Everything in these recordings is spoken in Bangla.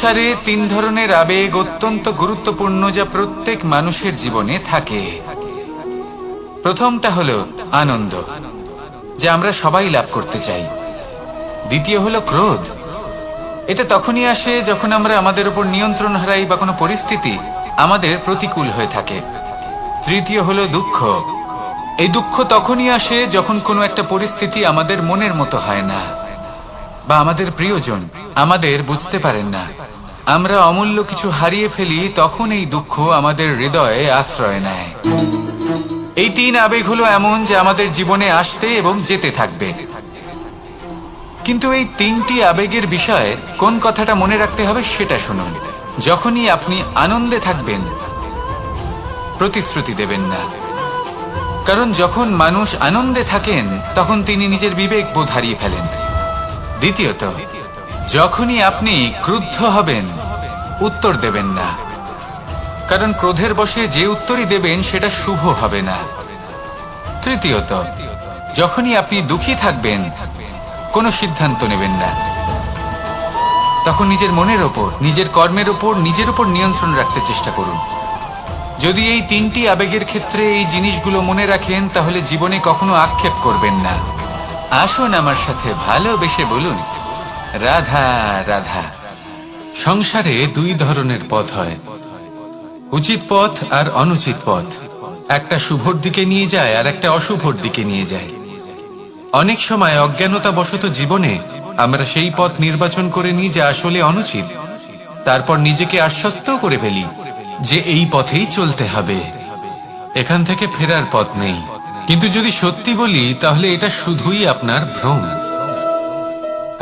সংসারে তিন ধরনের আবেগ অত্যন্ত গুরুত্বপূর্ণ, যা প্রত্যেক মানুষের জীবনে থাকে। প্রথমটা হলো আনন্দ, যা আমরা সবাই লাভ করতে চাই। দ্বিতীয় হলো ক্রোধ, এটা তখনই আসে যখন আমরা আমাদের উপর নিয়ন্ত্রণ হারাই বা কোনো পরিস্থিতি আমাদের প্রতিকূল হয়ে থাকে। তৃতীয় হলো দুঃখ, এই দুঃখ তখনই আসে যখন কোনো একটা পরিস্থিতি আমাদের মনের মতো হয় না, বা আমাদের প্রিয়জন আমাদের বুঝতে পারেন না, আমরা অমূল্য কিছু হারিয়ে ফেলি, তখন এই দুঃখ আমাদের হৃদয়ে আশ্রয় নেয়। এই তিন আবেগ হলো এমন যে আমাদের জীবনে আসতে এবং যেতে থাকবে। কিন্তু এই তিনটি আবেগের বিষয়ে কোন কথাটা মনে রাখতে হবে সেটা শুনুন। যখনই আপনি আনন্দে থাকবেন, প্রতিশ্রুতি দেবেন না, কারণ যখন মানুষ আনন্দে থাকেন তখন তিনি নিজের বিবেক বোধ হারিয়ে ফেলেন। দ্বিতীয়ত, যখনই আপনি ক্রুদ্ধ হবেন, উত্তর দেবেন না, কারণ ক্রোধের বশে যে উত্তরই দেবেন সেটা শুভ হবে না। তৃতীয়ত, যখনই আপনি দুঃখী থাকবেন, কোনো সিদ্ধান্ত নেবেন না, তখন নিজের মনের ওপর, নিজের কর্মের ওপর, নিজের উপর নিয়ন্ত্রণ রাখতে চেষ্টা করুন। যদি এই তিনটি আবেগের ক্ষেত্রে এই জিনিসগুলো মনে রাখেন, তাহলে জীবনে কখনো আক্ষেপ করবেন না। আসুন আমার সাথে ভালোবেসে বলুন, রাধা রাধা। সংসারে দুই ধরনের পথ হয়, উচিত পথ আর অনুচিত পথ। একটা শুভর দিকে নিয়ে যায় আর একটা অশুভর দিকে নিয়ে যায়। অনেক সময় অজ্ঞানতাবশত জীবনে আমরা সেই পথ নির্বাচন করে নিই যা আসলে অনুচিত, তারপর নিজেকে আশ্বস্ত করে ফেলি যে এই পথেই চলতে হবে, এখান থেকে ফেরার পথ নেই। কিন্তু যদি সত্যি বলি, তাহলে এটা শুধুই আপনার ভ্রম।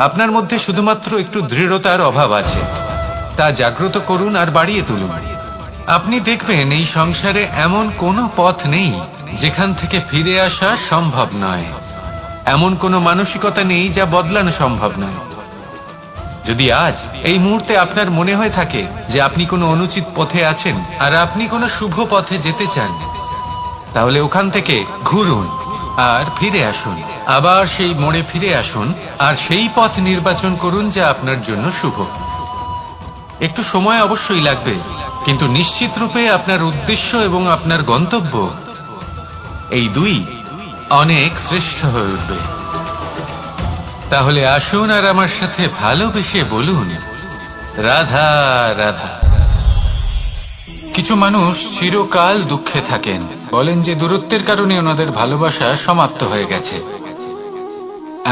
আপনার মধ্যে শুধুমাত্র একটু দৃঢ়তার অভাব আছে, তা জাগ্রত করুন আর বাড়িয়ে তুলুন। আপনি দেখবেন এই সংসারে এমন কোনো পথ নেই যেখান থেকে ফিরে আসা সম্ভব নয়। এমন কোনো মানসিকতা নেই যা বদলানো সম্ভব নয়। যদি আজ এই মুহূর্তে আপনার মনে হয়ে থাকে যে আপনি কোনো অনুচিত পথে আছেন আর আপনি কোনো শুভ পথে যেতে চান, তাহলে ওখান থেকে ঘুরুন আর ফিরে আসুন, আবার সেই মোড়ে ফিরে আসুন আর সেই পথ নির্বাচন করুন যা আপনার জন্য শুভ। একটু সময় অবশ্যই লাগবে, কিন্তু নিশ্চিত রূপে আপনার উদ্দেশ্য এবং আপনার গন্তব্য এই দুই অনেক শ্রেষ্ঠ হয়ে উঠবে। তাহলে আসুন আর আমার সাথে ভালোবেসে বলুন, রাধা রাধা। কিছু মানুষ চিরকাল দুঃখে থাকেন, বলেন যে দূরত্বের কারণে ওনাদের ভালোবাসা সমাপ্ত হয়ে গেছে।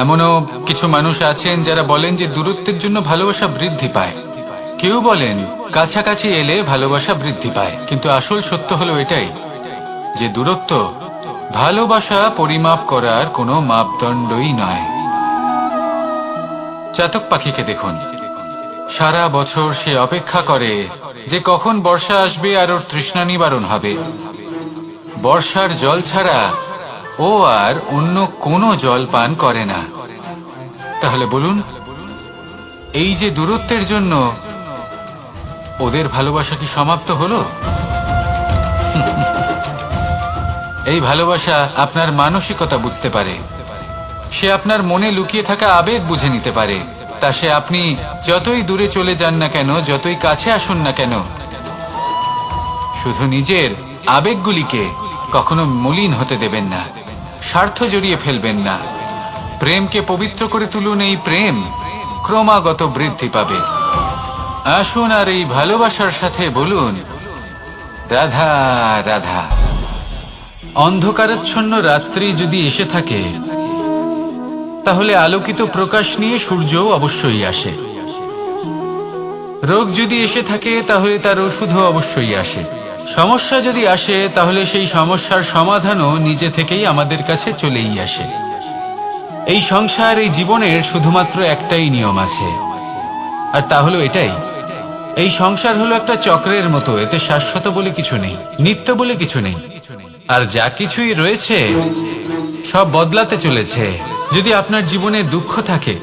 এমনও কিছু মানুষ আছেন যারা বলেন যে দূরত্বের জন্য ভালোবাসা বৃদ্ধি পায়। কেউ বলেন কাছাকাছি এলে ভালোবাসা বৃদ্ধি পায়। কিন্তু আসল সত্য হলো এটাই যে দূরত্ব ভালোবাসা পরিমাপ করার কোনো মাপদণ্ডই নয়। চাতক পাখিকে দেখুন, সারা বছর সে অপেক্ষা করে যে কখন বর্ষা আসবে আর ওর তৃষ্ণা নিবারণ হবে। বর্ষার জল ছাড়া ও আর অন্য কোনো জল পান করে না। তাহলে বলুন, এই যে দূরত্বের জন্য ওদের ভালোবাসা কি সমাপ্ত হলো? এই ভালোবাসা আপনার মানসিকতা বুঝতে পারে, সে আপনার মনে লুকিয়ে থাকা আবেগ বুঝে নিতে পারে। তা সে আপনি যতই দূরে চলে যান না কেন, যতই কাছে আসুন না কেন, শুধু নিজের আবেগগুলিকে কখনো মলিন হতে দেবেন না, স্বার্থ জড়িয়ে ফেলবেন না। প্রেমকে পবিত্র করে তুলুন, এই প্রেম ক্রমাগত বৃদ্ধি পাবে। আসুন আর এই ভালোবাসার সাথে বলুন, রাধা রাধা। অন্ধকারাচ্ছন্ন রাত্রি যদি এসে থাকে, তাহলে আলোকিত প্রকাশ নিয়ে সূর্যও অবশ্যই আসে। রোগ যদি এসে থাকে, তাহলে তার ওষুধও অবশ্যই আসে। সমস্যা যদি আসে, তাহলে সেই সমস্যার সমাধানও নিজে থেকেই আমাদের কাছে চলেই আসে। এই সংসার, এই জীবনের শুধুমাত্র একটাই নিয়ম আছে, আর তা হলো এটাই, এই সংসার হলো একটা চক্রের মতো। এতে শাশ্বত বলে কিছু নেই, নিত্য বলে কিছু নেই, আর যা কিছুই রয়েছে সব বদলাতে চলেছে। যদি আপনার জীবনে দুঃখ থাকে,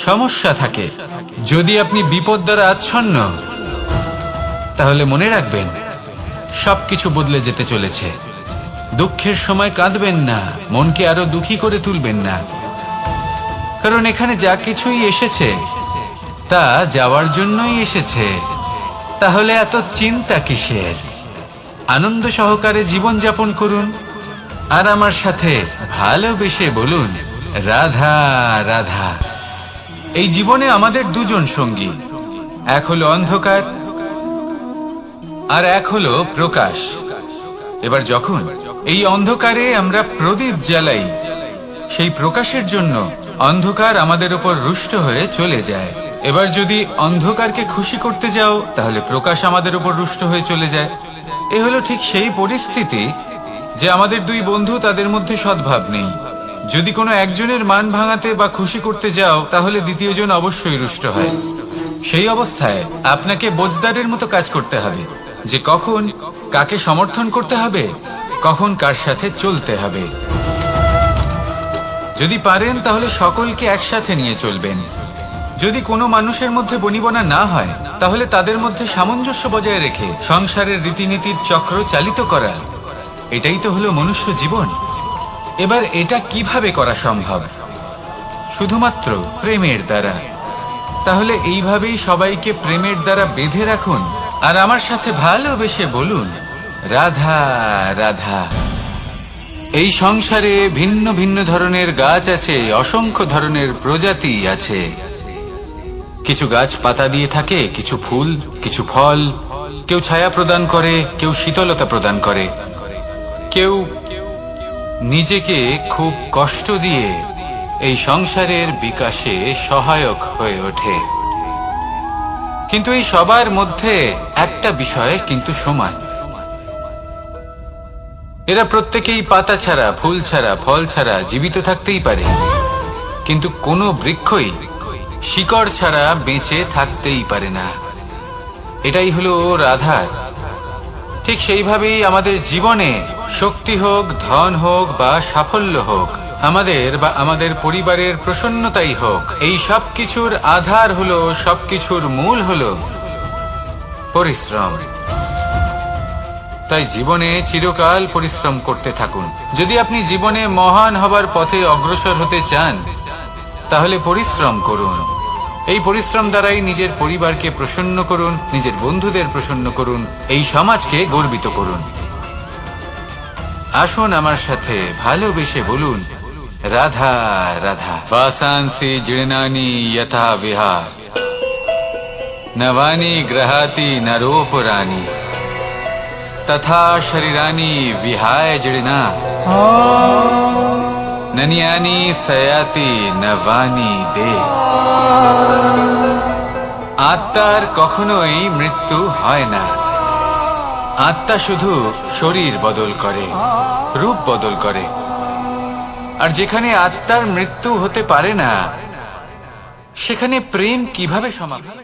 সমস্যা থাকে, যদি আপনি বিপদ দ্বারা আচ্ছন্ন, তাহলে মনে রাখবেন সবকিছু বদলে যেতে চলেছে। দুঃখের সময় কাঁদবেন না, মনকে আরো দুঃখী করে তুলবেন না, কারণ এখানে যা কিছুই এসেছে তা যাওয়ার জন্যই এসেছে। তাহলে এত চিন্তা কিসের? আনন্দ সহকারে জীবন যাপন করুন আর আমার সাথে ভালোবেসে বলুন রাধা রাধা। এই জীবনে আমাদের দুজন সঙ্গী, এক হলো অন্ধকার আর এক হলো প্রকাশ। এবার যখন এই অন্ধকারে আমরা প্রদীপ জ্বালাই, সেই প্রকাশের জন্য অন্ধকার আমাদের উপর রুষ্ট হয়ে চলে যায়। এবার যদি অন্ধকারকে খুশি করতে যাও, তাহলে প্রকাশ আমাদের উপর রুষ্ট হয়ে চলে যায়। এ হলো ঠিক সেই পরিস্থিতি যে আমাদের দুই বন্ধু, তাদের মধ্যে সদ্ভাব নেই। যদি কোনো একজনের মান ভাঙাতে বা খুশি করতে যাও, তাহলে দ্বিতীয়জন অবশ্যই রুষ্ট হয়। সেই অবস্থায় আপনাকে বোঝদারের মতো কাজ করতে হবে যে কখন কাকে সমর্থন করতে হবে, কখন কার সাথে চলতে হবে। যদি পারেন তাহলে সকলকে একসাথে নিয়ে চলবেন। যদি কোনো মানুষের মধ্যে বনিবনা না হয়, তাহলে তাদের মধ্যে সামঞ্জস্য বজায় রেখে সংসারের রীতিনীতির চক্র চালিত করা, এটাই তো হলো মনুষ্য জীবন। এবার এটা কিভাবে করা সম্ভব? শুধুমাত্র প্রেমের দ্বারা। তাহলে এইভাবেই সবাইকে প্রেমের দ্বারা বেঁধে রাখুন আর আমার সাথে ভালোবেসে বলুন রাধা রাধা। এই সংসারে ভিন্ন ভিন্ন ধরনের গাছ আছে, অসংখ্য ধরনের প্রজাতি আছে। কিছু গাছ পাতা দিয়ে থাকে, কিছু ফুল, কিছু ফল। কেউ ছায়া প্রদান করে, কেউ শীতলতা প্রদান করে, কেউ নিজেকে খুব কষ্ট দিয়ে এই সংসারের বিকাশে সহায়ক হয়ে ওঠে। কিন্তু এই সবার মধ্যে একটা বিষয় কিন্তু সমান। এরা প্রত্যেকেই পাতা ছাড়া, ফুল ছাড়া, ফল ছাড়া জীবিত থাকতেই পারে, কিন্তু কোনো বৃক্ষই শিকড় ছাড়া বেঁচে থাকতেই পারে না। এটাই হলো রাধার। ঠিক সেইভাবেই আমাদের জীবনে শক্তি হোক, ধন হোক বা সাফল্য হোক, আমাদের বা আমাদের পরিবারের প্রসন্নতাই হোক, এই সব কিছুর আধার হলো, সবকিছুর মূল হলো পরিশ্রম। তাই জীবনে চিরকাল পরিশ্রম করতে থাকুন। যদি আপনি জীবনে মহান হবার পথে অগ্রসর হতে চান, তাহলে পরিশ্রম করুন। এই পরিশ্রম দ্বারাই নিজের পরিবারকে প্রসন্ন করুন, নিজের বন্ধুদের প্রসন্ন করুন, এই সমাজকে গর্বিত করুন। আসুন আমার সাথে ভালোবেসে বলুন রাধা রাধা। বাসাংসি জীর্ণানি যথা বিহার, নবানি গ্রহাতি নরোপরানি, তথা শরীরানি বিহায় জীর্ণা, ননিয়ানি সয়াতি নবানি দে। আত্মার কখনোই মৃত্যু হয় না। আত্মা শুধু শরীর বদল করে, রূপ বদল করে। আর যেখানে আত্মার মৃত্যু হতে পারে না, সেখানে প্রেম কিভাবে সমাপ্ত?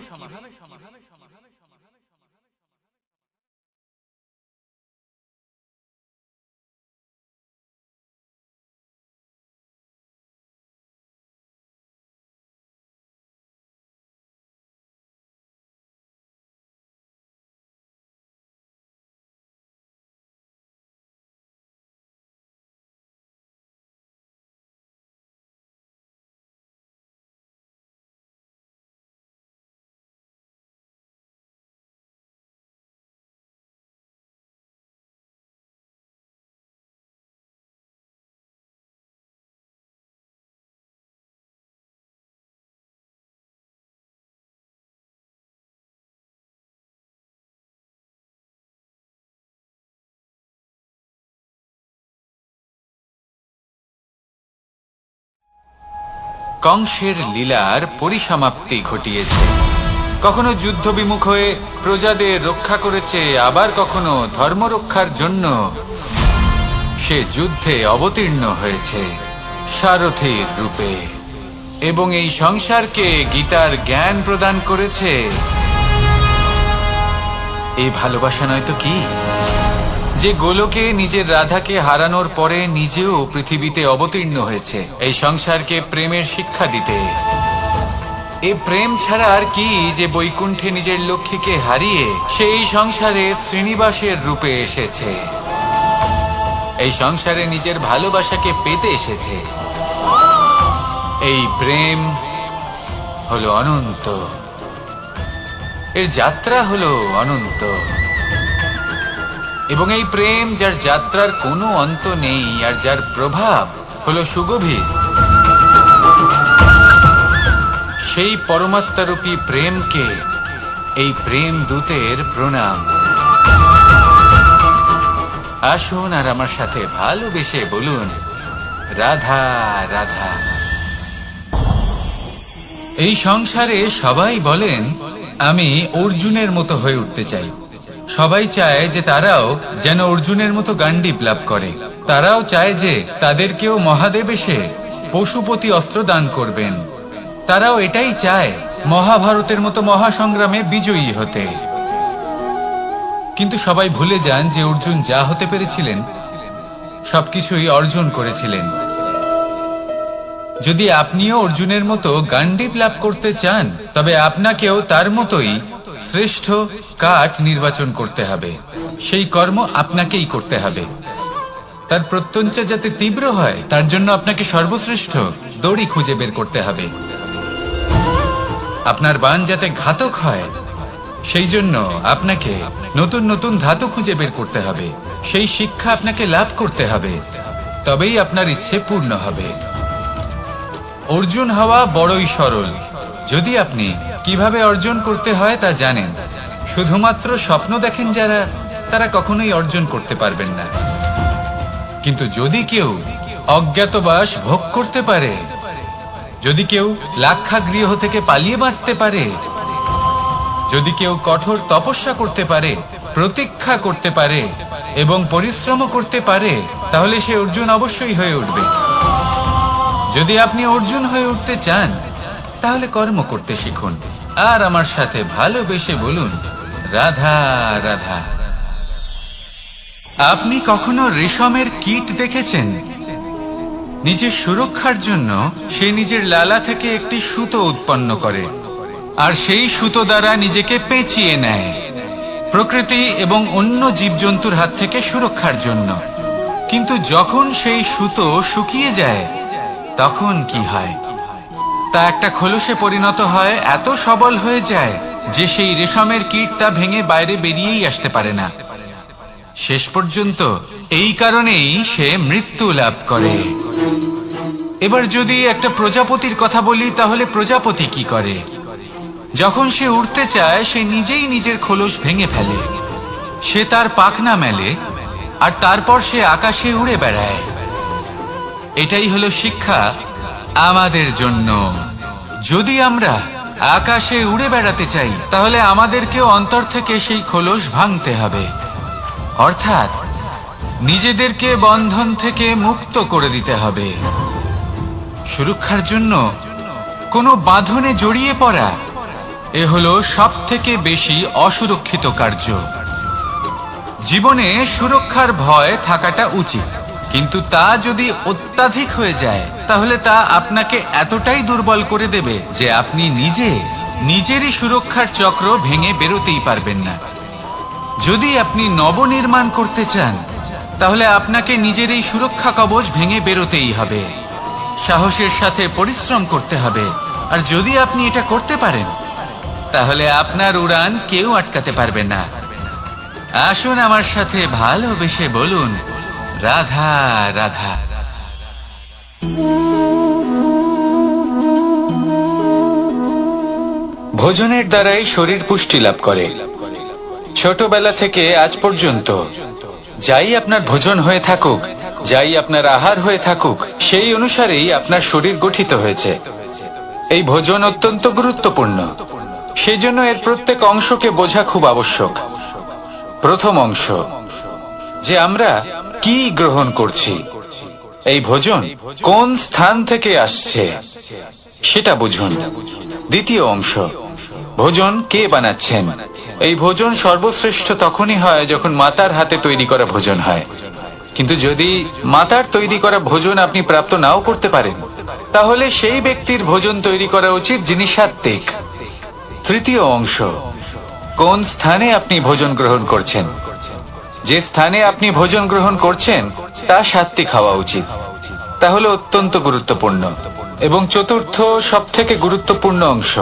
কংসের লীলার পরিসমাপ্তি ঘটিয়েছে। কখনো যুদ্ধ বিমুখ হয়ে প্রজাদের রক্ষা করেছে, আবার কখনো ধর্ম রক্ষার জন্য সে যুদ্ধে অবতীর্ণ হয়েছে সারথীর রূপে, এবং এই সংসারকে গীতার জ্ঞান প্রদান করেছে। এই ভালোবাসা নয় তো কি? যে গোলকে নিজের রাধাকে হারানোর পরে নিজেও পৃথিবীতে অবতীর্ণ হয়েছে এই সংসারকে প্রেমের শিক্ষা দিতে। এই প্রেম ছাড়া আর কি যে বৈকুণ্ঠে নিজের লক্ষ্মীকে হারিয়ে সেই সংসারে শ্রীনিবাসের রূপে এসেছে, এই সংসারে নিজের ভালোবাসাকে পেতে এসেছে। এই প্রেম হলো অনন্ত, এর যাত্রা হলো অনন্ত, এবং এই প্রেম যার যাত্রার কোনো অন্ত নেই আর যার প্রভাব হলো সুগভীর, সেই পরমাত্মারূপী প্রেমকে এই প্রেম দূতের প্রণাম। আসুন আর আমার সাথে ভালোবেসে বলুন, রাধা রাধা। এই সংসারে সবাই বলেন, আমি অর্জুনের মতো হয়ে উঠতে চাই। সবাই চায় যে তারাও যেন অর্জুনের মতো গান্ডীব লাভ করে। তারাও চায় যে তাদেরকেও মহাদেব এসে পশুপতি অস্ত্র দান করবেন। তারাও এটাই চায় মহাভারতের মতো মহাসংগ্রামে বিজয়ী হতে। কিন্তু সবাই ভুলে যান যে অর্জুন যা হতে পেরেছিলেন সবকিছুই অর্জন করেছিলেন। যদি আপনিও অর্জুনের মতো গান্ডীব লাভ করতে চান, তবে আপনাকেও তার মতোই শ্রেষ্ঠ কাঠ নির্বাচন করতে হবে। সেই কর্ম আপনাকেই করতে হবে। তার প্রত্যঞ্চা যাতে তীব্র হয়, তার জন্য আপনাকে সর্বশ্রেষ্ঠ দড়ি খুঁজে বের করতে হবে। আপনার বাণ যাতে ঘাতক হয়, সেই জন্য আপনাকে নতুন নতুন ধাতু খুঁজে বের করতে হবে। সেই শিক্ষা আপনাকে লাভ করতে হবে, তবেই আপনার ইচ্ছে পূর্ণ হবে। অর্জুন হওয়া বড়ই সরল, যদি আপনি কিভাবে অর্জন করতে হয় তা জানেন। শুধুমাত্র স্বপ্ন দেখেন যারা, তারা কখনোই অর্জন করতে পারবেন না। কিন্তু যদি কেউ অজ্ঞাতবাস ভোগ করতে পারে, যদি কেউ লাক্ষাগৃহ থেকে পালিয়ে বাঁচতে পারে, যদি কেউ কঠোর তপস্যা করতে পারে, প্রতীক্ষা করতে পারে এবং পরিশ্রম করতে পারে, তাহলে সে অর্জুন অবশ্যই হয়ে উঠবে। যদি আপনি অর্জুন হয়ে উঠতে চান, তাহলে কর্ম করতে শিখুন আর আমার সাথে ভালোবেসে বলুন, রাধা রাধা। আপনি কখনো রেশমের কীট দেখেছেন? নিজের সুরক্ষার জন্য সে নিজের লালা থেকে একটি সুতো উৎপন্ন করে আর সেই সুতো দ্বারা নিজেকে পেঁচিয়ে নেয়, প্রকৃতি এবং অন্য জীবজন্তুর হাত থেকে সুরক্ষার জন্য। কিন্তু যখন সেই সুতো শুকিয়ে যায়, তখন কি হয়? তা একটা খোলসে পরিণত হয়, এত সবল হয়ে যায় যে সেই রেশমের কীট তা ভেঙে বাইরে বেরিয়েই আসতে পারে না। শেষ পর্যন্ত এই কারণেই সে মৃত্যু লাভ করে। এবার যদি একটা প্রজাপতির কথা বলি, তাহলে প্রজাপতি কি করে? যখন সে উড়তে চায়, সে নিজেই নিজের খোলস ভেঙে ফেলে। সে তার পাখনা মেলে আর তারপর সে আকাশে উড়ে বেড়ায়। এটাই হলো শিক্ষা আমাদের জন্য। যদি আমরা আকাশে উড়ে বেড়াতে চাই, তাহলে আমাদেরকেও অন্তর থেকে সেই খোলস ভাঙতে হবে, অর্থাৎ নিজেদেরকে বন্ধন থেকে মুক্ত করে দিতে হবে। সুরক্ষার জন্য কোনো বাঁধনে জড়িয়ে পড়া, এ হলো সবথেকে বেশি অসুরক্ষিত কার্য। জীবনে সুরক্ষার ভয় থাকাটা উচিত, কিন্তু তা যদি অত্যাধিক হয়ে যায়, তাহলে তা আপনাকে এতটাই দুর্বল করে দেবে যে আপনি নিজেরই সুরক্ষার চক্র ভেঙে বেরোতেই পারবেন না। যদি আপনি নবনির্মাণ করতে চান, তাহলে আপনাকে নিজের এই সুরক্ষা কবচ ভেঙে বেরোতেই হবে। সাহসের সাথে পরিশ্রম করতে হবে। আর যদি আপনি এটা করতে পারেন, তাহলে আপনার উড়ান কেউ আটকাতে পারবে না। আসুন আমার সাথে ভালোবেসে বলুন, রাধা রাধা। ভোজনের দ্বারাই শরীর পুষ্টি লাভ করে। ছোটবেলা থেকে আজ পর্যন্ত যাই আপনার ভোজন হয়ে থাকুক, যাই আপনার আহার হয়ে থাকুক, সেই অনুসারেই আপনার শরীর গঠিত হয়েছে। এই ভোজন অত্যন্ত গুরুত্বপূর্ণ, সেই জন্য এর প্রত্যেক অংশকে বোঝা খুব আবশ্যক। প্রথম অংশ, যে আমরা কি গ্রহণ করছি, এই ভোজন কোন স্থান থেকে আসছে সেটা বুঝুন। দ্বিতীয় অংশ, ভোজন কে বানাচ্ছেন। এই ভোজন সর্বশ্রেষ্ঠ তখনই হয় যখন মাতার হাতে তৈরি করা ভোজন হয়। কিন্তু যদি মাতার তৈরি করা ভোজন আপনি প্রাপ্ত নাও করতে পারেন, তাহলে সেই ব্যক্তির ভোজন তৈরি করা উচিত যিনি সাত্ত্বিক। তৃতীয় অংশ, কোন স্থানে আপনি ভোজন গ্রহণ করছেন। যে স্থানে আপনি ভোজন গ্রহণ করছেন তা সাত্ত্বিক হওয়া উচিত। তাহলে অত্যন্ত গুরুত্বপূর্ণ। এবং চতুর্থ সবথেকে গুরুত্বপূর্ণ অংশ,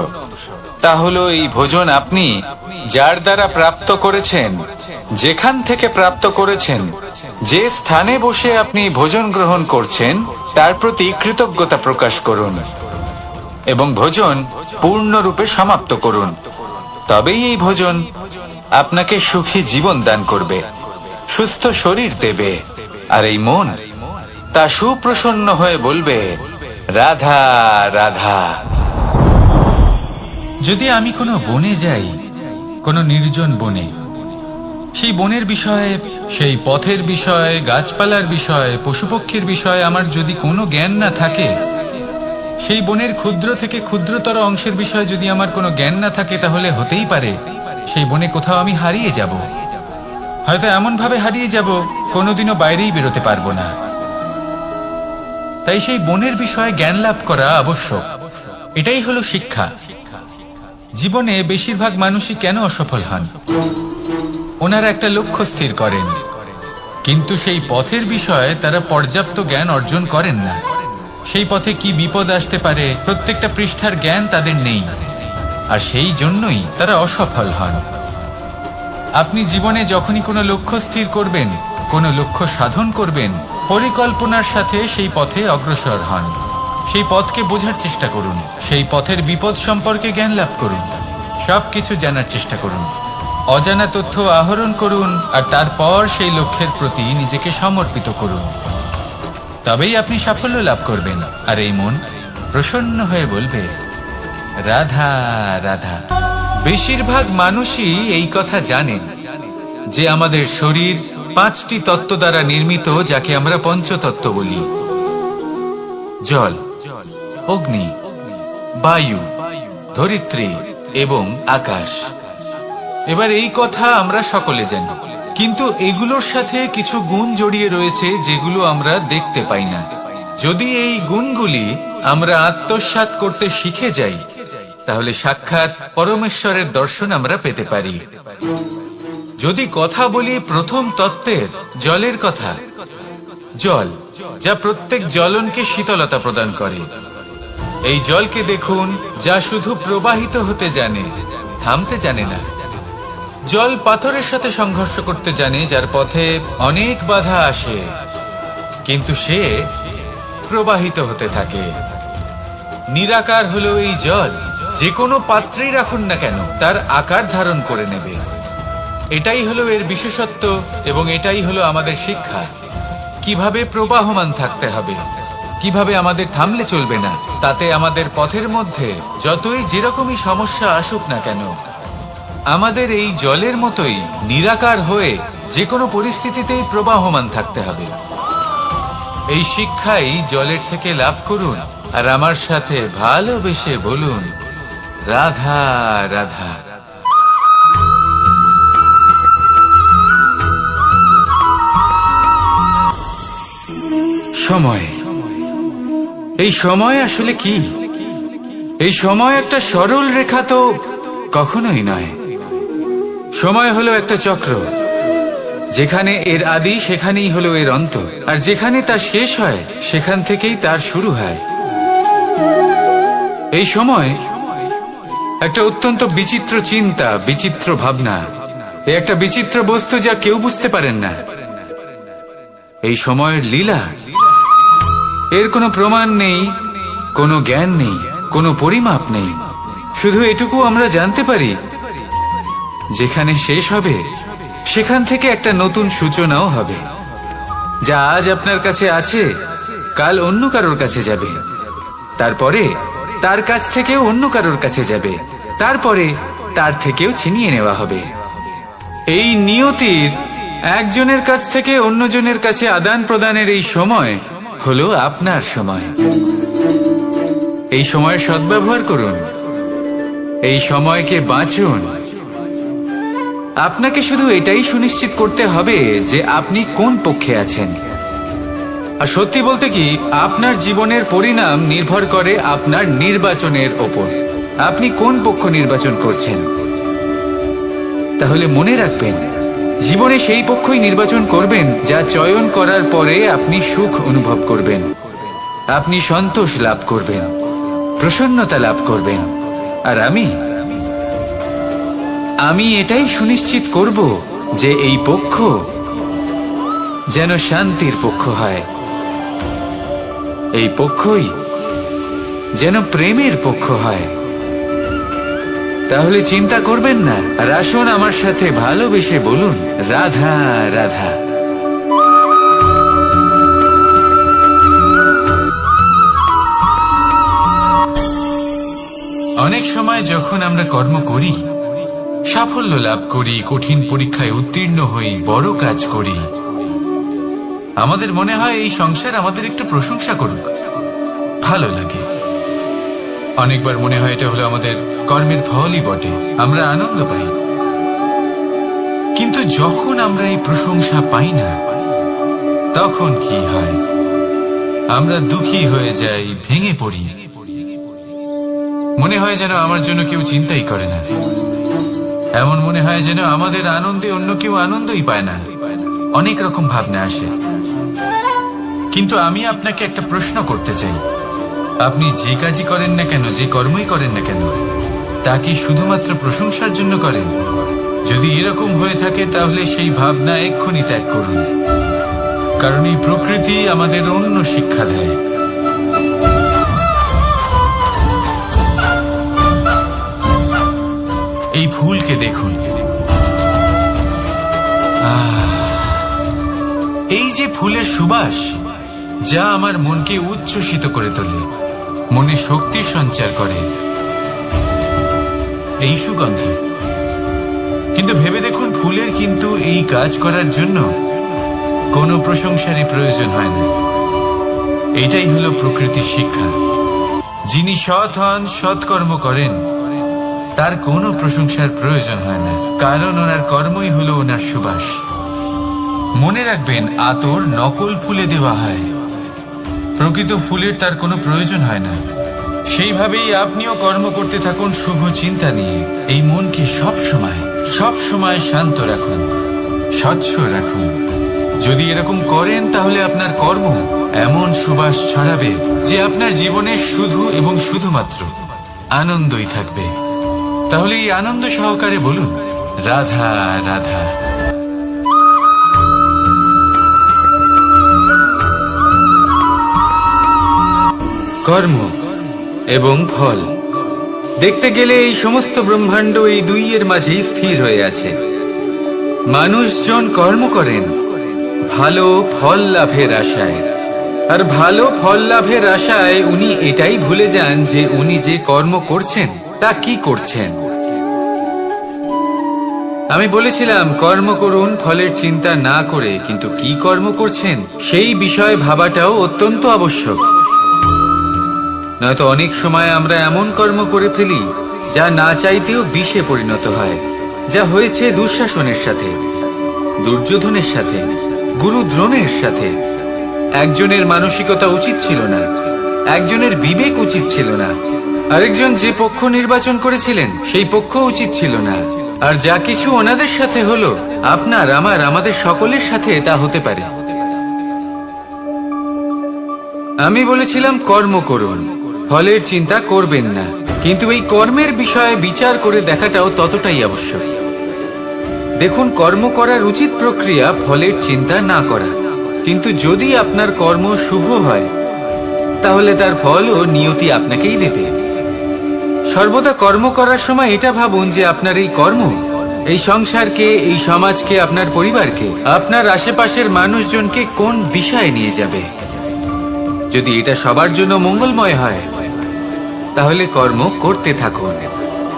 তা হলো এই ভোজন আপনি যার দ্বারা প্রাপ্ত করেছেন, যেখান থেকে প্রাপ্ত করেছেন, যে স্থানে বসে আপনি ভোজন গ্রহণ করছেন তার প্রতি কৃতজ্ঞতা প্রকাশ করুন এবং ভোজন পূর্ণরূপে সমাপ্ত করুন। তবেই এই ভোজন আপনাকে সুখী জীবন দান করবে, সুস্থ শরীর দেবে, আর এই মন তা সুপ্রসন্ন হয়ে বলবে, রাধা রাধা। যদি আমি কোনো বনে যাই, কোনো নির্জন বনে, সেই বনের বিষয়ে, সেই পথের বিষয়ে, গাছপালার বিষয়ে, পশুপক্ষীর বিষয়ে আমার যদি কোনো জ্ঞান না থাকে, সেই বনের ক্ষুদ্র থেকে ক্ষুদ্রতর অংশের বিষয়ে যদি আমার কোনো জ্ঞান না থাকে, তাহলে হতেই পারে সেই বনে কোথাও আমি হারিয়ে যাব। হয়তো এমন ভাবে হারিয়ে যাব কোনোদিনও বাইরেই বেরোতে পারবো না। তাই সেই বনের বিষয়ে জ্ঞান লাভ করা আবশ্যক। এটাই হলো শিক্ষা। জীবনে বেশিরভাগ মানুষই কেন অসফল হন? ওনারা একটা লক্ষ্য স্থির করেন, কিন্তু সেই পথের বিষয়ে তারা পর্যাপ্ত জ্ঞান অর্জন করেন না। সেই পথে কি বিপদ আসতে পারে প্রত্যেকটা পৃষ্ঠার জ্ঞান তাদের নেই, আর সেই জন্যই তারা অসফল হন। আপনি জীবনে যখনই কোনো লক্ষ্য স্থির করবেন, কোনো লক্ষ্য সাধন করবেন, পরিকল্পনার সাথে সেই পথে অগ্রসর হন। সেই পথকে বোঝার চেষ্টা করুন, সেই পথের বিপদ সম্পর্কে জ্ঞান লাভ করুন, সবকিছু জানার চেষ্টা করুন, অজানা তথ্য আহরণ করুন, আর তারপর সেই লক্ষ্যের প্রতি নিজেকে সমর্পিত করুন। তবেই আপনি সাফল্য লাভ করবেন, আর এই মন প্রসন্ন হয়ে বলবে, রাধা রাধা। বেশিরভাগ মানুষই এই কথা জানেন যে আমাদের শরীর 5টি তত্ত্ব দ্বারা নির্মিত, যাকে আমরা পঞ্চতত্ত্ব বলি: জল, অগ্নি, বায়ু, ধরিত্রী এবং আকাশ। এবার এই কথা আমরা সকলে জানি, কিন্তু এগুলোর সাথে কিছু গুণ জড়িয়ে রয়েছে যেগুলো আমরা দেখতে পাই না। যদি এই গুণগুলি আমরা আত্মসাৎ করতে শিখে যাই, তাহলে সাক্ষাৎ পরমেশ্বরের দর্শন আমরা পেতে পারি। যদি কথা বলি প্রথম তত্ত্বের, জলের কথা, জল যা প্রত্যেক জ্বলনকে শীতলতা প্রদান করে। এই জলকে দেখুন, যা শুধু প্রবাহিত হতে জানে, থামতে জানে না। জল পাথরের সাথে সংঘর্ষ করতে জানে, যার পথে অনেক বাধা আসে, কিন্তু সে প্রবাহিত হতে থাকে। নিরাকার হলো এই জল, যে কোনো পাত্রেই রাখুন না কেন তার আকার ধারণ করে নেবে। এটাই হলো এর বিশেষত্ব, এবং এটাই হলো আমাদের শিক্ষা। কিভাবে প্রবাহমান থাকতে হবে, কিভাবে আমাদের থামলে চলবে না, তাতে আমাদের পথের মধ্যে যতই যেরকমই সমস্যা আসুক না কেন, আমাদের এই জলের মতোই নিরাকার হয়ে যে কোনো পরিস্থিতিতেই প্রবাহমান থাকতে হবে। এই শিক্ষাই জলের থেকে লাভ করুন, আর আমার সাথে ভালোবেসে বলুন, রাধা রাধা। সময়, এই সময় আসলে কি? এই সময় একটা সরল রেখা তো কখনোই নয়। সময় হলো একটা চক্র, যেখানে এর আদি সেখানেই হলো এর অন্ত, আর যেখানে তা শেষ হয় সেখান থেকেই তার শুরু হয়। এই সময় একটা অত্যন্ত বিচিত্র চিন্তা, বিচিত্র ভাবনা, একটা বিচিত্র বস্তু যা কেউ বুঝতে পারেন না। এই সময়ের লীলা, এর কোনো প্রমাণ নেই, কোনো জ্ঞান নেই, কোনো পরিমাপ নেই। শুধু এটুকু আমরা জানতে পারি, যেখানে শেষ হবে সেখান থেকে একটা নতুন সূচনাও হবে। যা আজ আপনার কাছে আছে, কাল অন্য কারোর কাছে যাবে, তারপরে তার কাছ থেকেও অন্য কারোর কাছে যাবে, তারপরে তার থেকেও ছিনিয়ে নেওয়া হবে। এই নিয়তির একজনের কাছ থেকে অন্যজনের কাছে আদান প্রদানের এই সময় হলো আপনার সময়। এই সময়ের সদ্ব্যবহার করুন, এই সময়কে বাঁচুন। আপনাকে শুধু এটাই সুনিশ্চিত করতে হবে যে আপনি কোন পক্ষে আছেন। আর সত্যি বলতে কি, আপনার জীবনের পরিণাম নির্ভর করে আপনার নির্বাচনের ওপর। আপনি কোন পক্ষ নির্বাচন করছেন। তাহলে মনে রাখবেন, জীবনে সেই পক্ষই নির্বাচন করবেন যা চয়ন করার পরে আপনি সুখ অনুভব করবেন, আপনি সন্তোষ লাভ করবেন, প্রসন্নতা লাভ করবেন। আর আমি এটাই সুনিশ্চিত করব যে এই পক্ষ যেন শান্তির পক্ষ হয়, এই পক্ষই যেন প্রেমের পক্ষ হয়। তাহলে চিন্তা করবেন না, আর আসুন আমার সাথে ভালোবেসে বলুন, রাধা রাধা। অনেক সময় যখন আমরা কর্ম করি, সাফল্য লাভ করি, কঠিন পরীক্ষায় উত্তীর্ণ হই, বড় কাজ করি, আমাদের মনে হয় এই সংসার আমাদের একটু প্রশংসা করুক, ভালো লাগে। অনেকবার মনে হয় এটা হলো আমাদের কর্মের ফলই বটে, আমরা আনন্দ পাই। কিন্তু যখন আমরা এই প্রশংসা পাই না, তখন কি হয়? আমরা দুঃখী হয়ে যাই, ভেঙে পড়ি। মনে হয় যেন আমার জন্য কেউ চিন্তাই করে না, এমন মনে হয় যেন আমাদের আনন্দে অন্য কেউ আনন্দই পায় না। অনেক রকম ভাবনা আসে। কিন্তু আমি আপনাকে একটা প্রশ্ন করতে চাই, আপনি যে কাজই করেন না কেন, যে কর্মই করেন না কেন, তা কি শুধুমাত্র প্রশংসার জন্য করেন? যদি এরকম হয়ে থাকে তাহলে সেই ভাবনা এক্ষুনি ত্যাগ করুন, কারণ এই প্রকৃতি আমাদের অন্য শিক্ষা দেয়। এই ফুলকে দেখুন, এই যে ফুলের সুবাস, যা আমার মনকে উচ্ছ্বসিত করে তোলে, মনে শক্তির সঞ্চার করে, এই সুগন্ধ। কিন্তু ভেবে দেখুন, ফুলের কিন্তু এই কাজ করার জন্য কোনো প্রশংসারই প্রয়োজন হয় না। এটাই হলো প্রকৃতির শিক্ষা। যিনি সৎ হন, সৎকর্ম করেন, তার কোনো প্রশংসার প্রয়োজন হয় না, কারণ ওনার কর্মই হলো ওনার সুবাস। মনে রাখবেন, আতর নকল ফুলে দেওয়া হয়, প্রকৃত ফুলের তার কোনো প্রয়োজন হয় না। সেইভাবেই আপনিও কর্ম করতে থাকুন শুভ চিন্তা নিয়ে। এই মনকে সব সময় শান্ত রাখুন, স্বচ্ছ রাখুন। যদি এরকম করেন তাহলে আপনার কর্ম এমন সুবাস ছড়াবে যে আপনার জীবনে শুধু এবং শুধুমাত্র আনন্দই থাকবে। তাহলে এই আনন্দ সহকারে বলুন, রাধা রাধা। কর্ম এবং ফল দেখতে গেলে এই সমস্ত ব্রহ্মাণ্ড এই দুইয়ের মাঝেই স্থির হয়ে আছে। মানুষজন কর্ম করেন ভালো ফল লাভের আশায়, আর ভালো ফল লাভের আশায় উনি এটাই ভুলে যান যে উনি যে কর্ম করছেন তা কি করছেন। আমি বলেছিলাম কর্ম করুন ফলের চিন্তা না করে, কিন্তু কি কর্ম করছেন সেই বিষয়ে ভাবাটাও অত্যন্ত আবশ্যক। নয়তো অনেক সময় আমরা এমন কর্ম করে ফেলি যা না চাইতেও বিষে পরিণত হয়, যা হয়েছে দুঃশাসনের সাথে, দুর্যোধনের সাথে, গুরু দ্রোণের সাথে। একজনের মানসিকতা উচিত ছিল না, একজনের বিবেক উচিত ছিল না, আরেকজন যে পক্ষ নির্বাচন করেছিলেন সেই পক্ষ উচিত ছিল না। আর যা কিছু ওনাদের সাথে হলো, আপনার আমাদের সকলের সাথে তা হতে পারে। আমি বলেছিলাম কর্ম করুন, ফলের চিন্তা করবেন না, কিন্তু এই কর্মের বিষয়ে বিচার করে দেখাটাও ততটাই আবশ্যক। দেখুন, কর্ম করার উচিত প্রক্রিয়া ফলের চিন্তা না করা, কিন্তু যদি আপনার কর্ম শুভ হয় তাহলে তার ফলও নিয়তি আপনাকেই দেবে। সর্বদা কর্ম করার সময় এটা ভাবুন যে আপনার এই কর্ম এই সংসারকে, এই সমাজকে, আপনার পরিবারকে, আপনার আশেপাশের মানুষজনকে কোন দিশায় নিয়ে যাবে। যদি এটা সবার জন্য মঙ্গলময় হয় তাহলে কর্ম করতে থাকুন।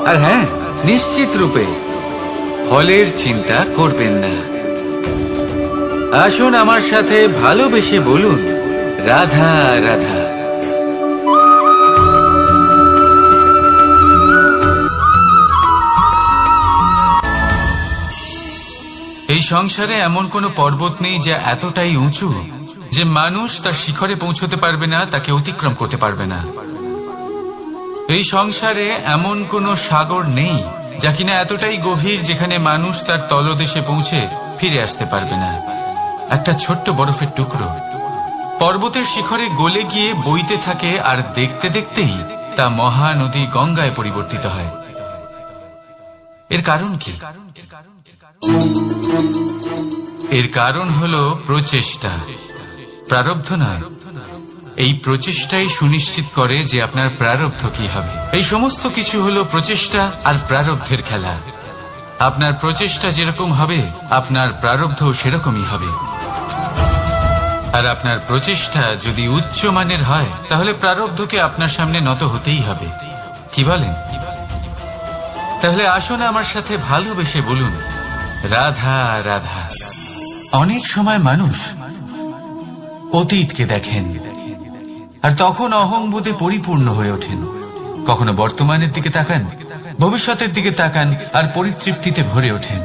আর হ্যাঁ, নিশ্চিত রূপে ফলের চিন্তা করবেন না। আসুন আমার সাথে ভালোবেসে বলুন, রাধা রাধা। এই সংসারে এমন কোনো পর্বত নেই যা এতটাই উঁচু যে মানুষ তার শিখরে পৌঁছতে পারবে না, তাকে অতিক্রম করতে পারবে না। এই সংসারে এমন কোনো সাগর নেই যা কিনা এতটাই গভীর যেখানে মানুষ তার তলদেশে পৌঁছে ফিরে আসতে পারবে না। একটা ছোট্ট বরফের টুকরো পর্বতের শিখরে গলে গিয়ে বইতে থাকে, আর দেখতে দেখতেই তা মহানদী গঙ্গায় পরিবর্তিত হয়। এর কারণ কি? এর কারণ হলো প্রচেষ্টা, প্রারব্ধ নয়। এই প্রচেষ্টাই সুনিশ্চিত করে যে আপনার প্রারব্ধ কি হবে। এই সমস্ত কিছু হলো প্রচেষ্টা আর প্রারব্ধের খেলা। আপনার প্রচেষ্টা যেরকম হবে আপনার প্রারব্ধ সেরকমই হবে। আর আপনার প্রচেষ্টা যদি উচ্চ মানের হয় তাহলে প্রারব্ধকে আপনার সামনে নত হতেই হবে। কি বলেন? তাহলে আসুন আমার সাথে ভালোবেসে বলুন, রাধা রাধা। অনেক সময় মানুষ অতীতকে দেখেন আর তখন অহংবোধে পরিপূর্ণ হয়ে ওঠেন। কখনো বর্তমানের দিকে তাকান, ভবিষ্যতের দিকে তাকান আর পরিতৃপ্তিতে ভরে ওঠেন।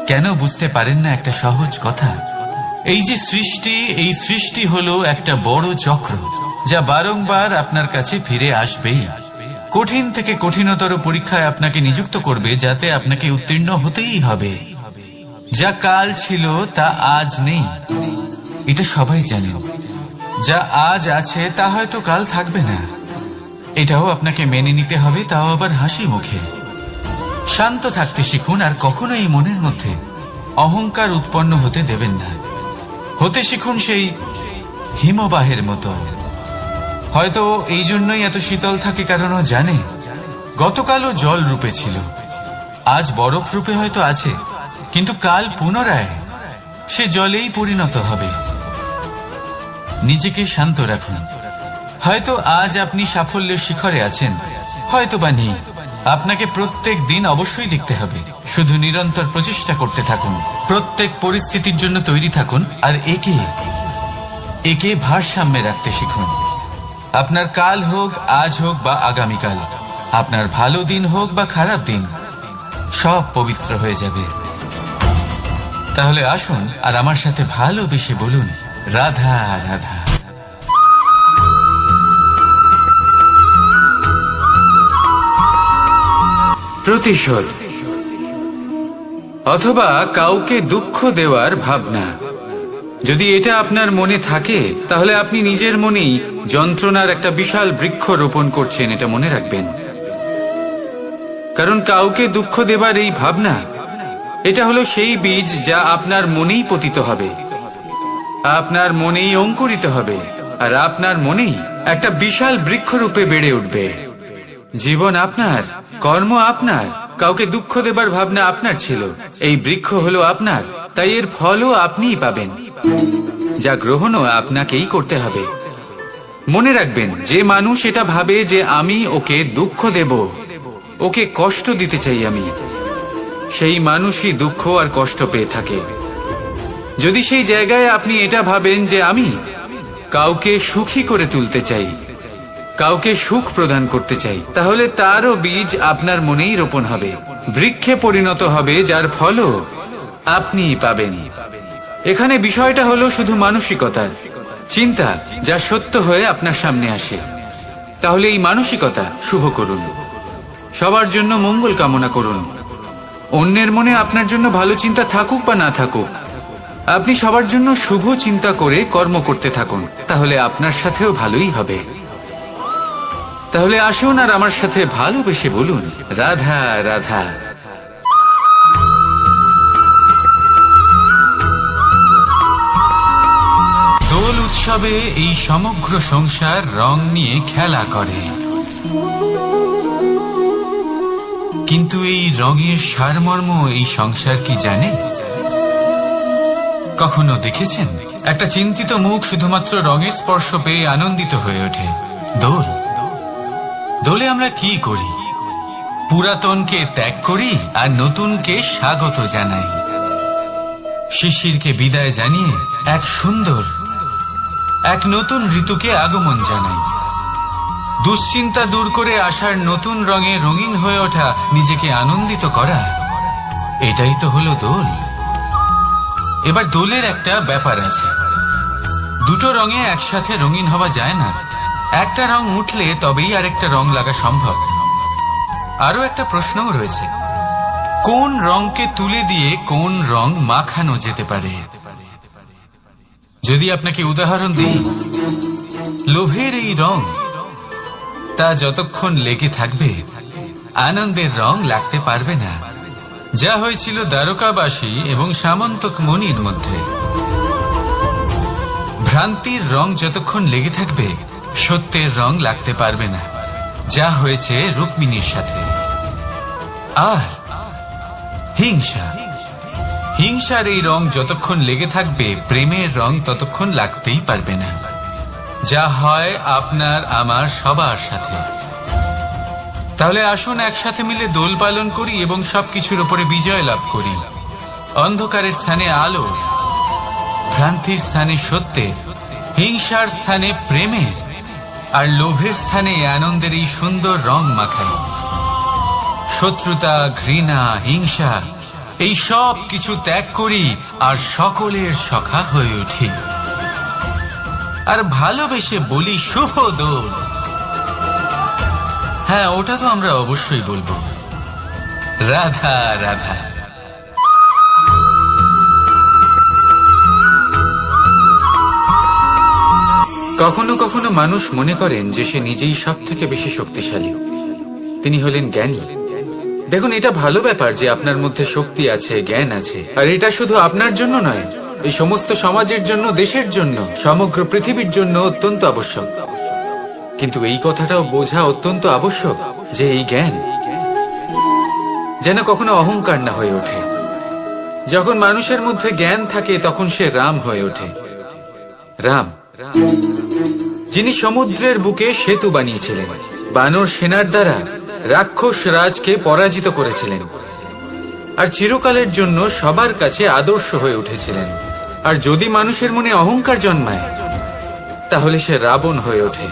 কেন বুঝতে পারেন না একটা সহজ কথা? এই যে সৃষ্টি, এই সৃষ্টি হলো একটা বড় চক্র যা বারংবার আপনার কাছে ফিরে আসবেই। কঠিন থেকে কঠিনতর পরীক্ষায় আপনাকে নিযুক্ত করবে, যাতে আপনাকে উত্তীর্ণ হতেই হবে। যা কাল ছিল তা আজ নেই, এটা সবাই জানেন। যা আজ আছে তা হয়তো কাল থাকবে না, এটাও আপনাকে মেনে নিতে হবে, তাও আবার হাসি মুখে। শান্ত থাকতে শিখুন আর কখনো এই মনের মধ্যে অহংকার উৎপন্ন হতে দেবেন না। হতে শিখুন সেই হিমবাহের মতো। হয়তো এই জন্যই এত শীতল থাকে, কারণ ও জানে গতকালও জল রূপে ছিল, আজ বরফ রূপে হয়তো আছে, কিন্তু কাল পুনরায় সে জলেই পরিণত হবে। নিজেকে শান্ত রাখুন। হয়তো আজ আপনি সাফল্যের শিখরে আছেন, হয়তো বা নেই। আপনাকে প্রত্যেক দিন অবশ্যই দেখতে হবে। শুধু নিরন্তর প্রচেষ্টা করতে থাকুন, প্রত্যেক পরিস্থিতির জন্য তৈরি থাকুন আর একে ভারসাম্যে রাখতে শিখুন। আপনার কাল হোক, আজ হোক বা আগামীকাল, আপনার ভালো দিন হোক বা খারাপ দিন, সব পবিত্র হয়ে যাবে। তাহলে আসুন আর আমার সাথে ভালোবেসে বলুন, রাধা রাধা। প্রতিশোধ অথবা কাউকে দুঃখ দেওয়ার ভাবনা, যদি এটা আপনার মনে থাকে তাহলে আপনি নিজের মনেই যন্ত্রণার একটা বিশাল বৃক্ষ রোপণ করছেন, এটা মনে রাখবেন। কারণ কাউকে দুঃখ দেবার এই ভাবনা, এটা হলো সেই বীজ যা আপনার মনেই পতিত হবে, আপনার মনেই অঙ্কুরিত হবে, আর আপনার মনেই একটা বিশাল বৃক্ষরূপে বেড়ে উঠবে। জীবন আপনার, কর্ম আপনার, কাউকে দুঃখ দেবার ভাবনা আপনার ছিল, এই বৃক্ষ হলো আপনার, তাই এর ফলও আপনিই পাবেন, যা গ্রহণও আপনাকেই করতে হবে। মনে রাখবেন, যে মানুষ এটা ভাবে যে আমি ওকে দুঃখ দেব, ওকে কষ্ট দিতে চাই আমি, সেই মানুষই দুঃখ আর কষ্ট পেয়ে থাকে। যদি সেই জায়গায় আপনি এটা ভাবেন যে আমি কাউকে সুখী করে তুলতে চাই, কাউকে সুখ প্রদান করতে চাই, তাহলে তারও বীজ আপনার মনেই রোপণ হবে, বৃক্ষে পরিণত হবে, যার ফলও আপনিই পাবেন। এখানে বিষয়টা হলো শুধু মানসিকতার চিন্তা, যা সত্য হয়ে আপনার সামনে আসে। তাহলে এই মানসিকতা শুভ করুন, সবার জন্য মঙ্গল কামনা করুন। অন্যের মনে আপনার জন্য ভালো চিন্তা থাকুক বা না থাকুক, আপনি সবার জন্য শুভ চিন্তা করে কর্ম করতে থাকুন, তাহলে আপনার সাথেও ভালোই হবে। তাহলে আসুন আর আমার সাথে ভালোবেসে বলুন, রাধা রাধা। দোল উৎসবে এই সমগ্র সংসার রং নিয়ে খেলা করে, কিন্তু এই রঙের সারমর্ম এই সংসার কি জানে? কখনো দেখেছেন একটা চিন্তিত মুখ শুধুমাত্র রঙের স্পর্শ পেয়ে আনন্দিত হয়ে ওঠে? দোলে আমরা কি করি? পুরাতনকে ত্যাগ করি আর নতুনকে স্বাগত জানাই। শিশিরকে বিদায় জানিয়ে এক নতুন ঋতুকে আগমন জানাই। দুশ্চিন্তা দূর করে আসার নতুন রঙে রঙিন হয়ে ওঠা, নিজেকে আনন্দিত করা, এটাই তো হলো দোল। এবার দোলের একটা ব্যাপার আছে, দুটো রঙে একসাথে রঙিন হওয়া যায় না। একটা রং উঠলে তবেই আরেকটা রং লাগা সম্ভব। আরো একটা প্রশ্নও রয়েছে, কোন রংকে তুলে দিয়ে কোন রং মাখানো যেতে পারে? যদি আপনাকে উদাহরণ দিই, লোভের এই রং, তা যতক্ষণ লেগে থাকবে আনন্দের রং লাগতে পারবে না, যা হয়েছিল দ্বারকাবাসী এবং সামন্তক মণির মধ্যে। ভ্রান্তির রং যতক্ষণ লেগে থাকবে, সত্যের রং লাগতে পারবে না, যা হয়েছে রুক্মিণীর সাথে। আর হিংসার এই রং যতক্ষণ লেগে থাকবে, প্রেমের রং ততক্ষণ লাগতেই পারবে না, যা হয় আপনার আমার সবার সাথে। তাহলে আসুন একসাথে মিলে দোল পালন করি এবং সবকিছুর উপরে বিজয় লাভ করি। অন্ধকারের স্থানে আলো, ভ্রান্তির স্থানে সত্যের, হিংসার স্থানে প্রেমের, আর লোভের স্থানে আনন্দের এই সুন্দর রং মাখাই। শত্রুতা, ঘৃণা, হিংসা এই সব কিছু ত্যাগ করি আর সকলের সখা হয়ে উঠি, আর ভালোবেসে বলি শুভ দোল। হ্যাঁ, ওটা তো আমরা অবশ্যই বলবো, রাধা রাধা। কখনো কখনো মানুষ মনে করেন যে সে নিজেই সব থেকে বেশি শক্তিশালী, তিনি হলেন জ্ঞানী। দেখুন, এটা ভালো ব্যাপার যে আপনার মধ্যে শক্তি আছে, জ্ঞান আছে, আর এটা শুধু আপনার জন্য নয়, এই সমস্ত সমাজের জন্য, দেশের জন্য, সমগ্র পৃথিবীর জন্য অত্যন্ত আবশ্যক। কিন্তু এই কথাটাও বোঝা অত্যন্ত আবশ্যক যে এই জ্ঞান যেন কখনো অহংকার না হয়ে ওঠে। যখন মানুষের মধ্যে জ্ঞান থাকে, তখন সে রাম হয়ে ওঠে। রাম, যিনি সমুদ্রের বুকে সেতু বানিয়েছিলেন, বানর সেনার দ্বারা রাক্ষস রাজকে পরাজিত করেছিলেন, আর চিরকালের জন্য সবার কাছে আদর্শ হয়ে উঠেছিলেন। আর যদি মানুষের মনে অহংকার জন্মায়, তাহলে সে রাবণ হয়ে ওঠে।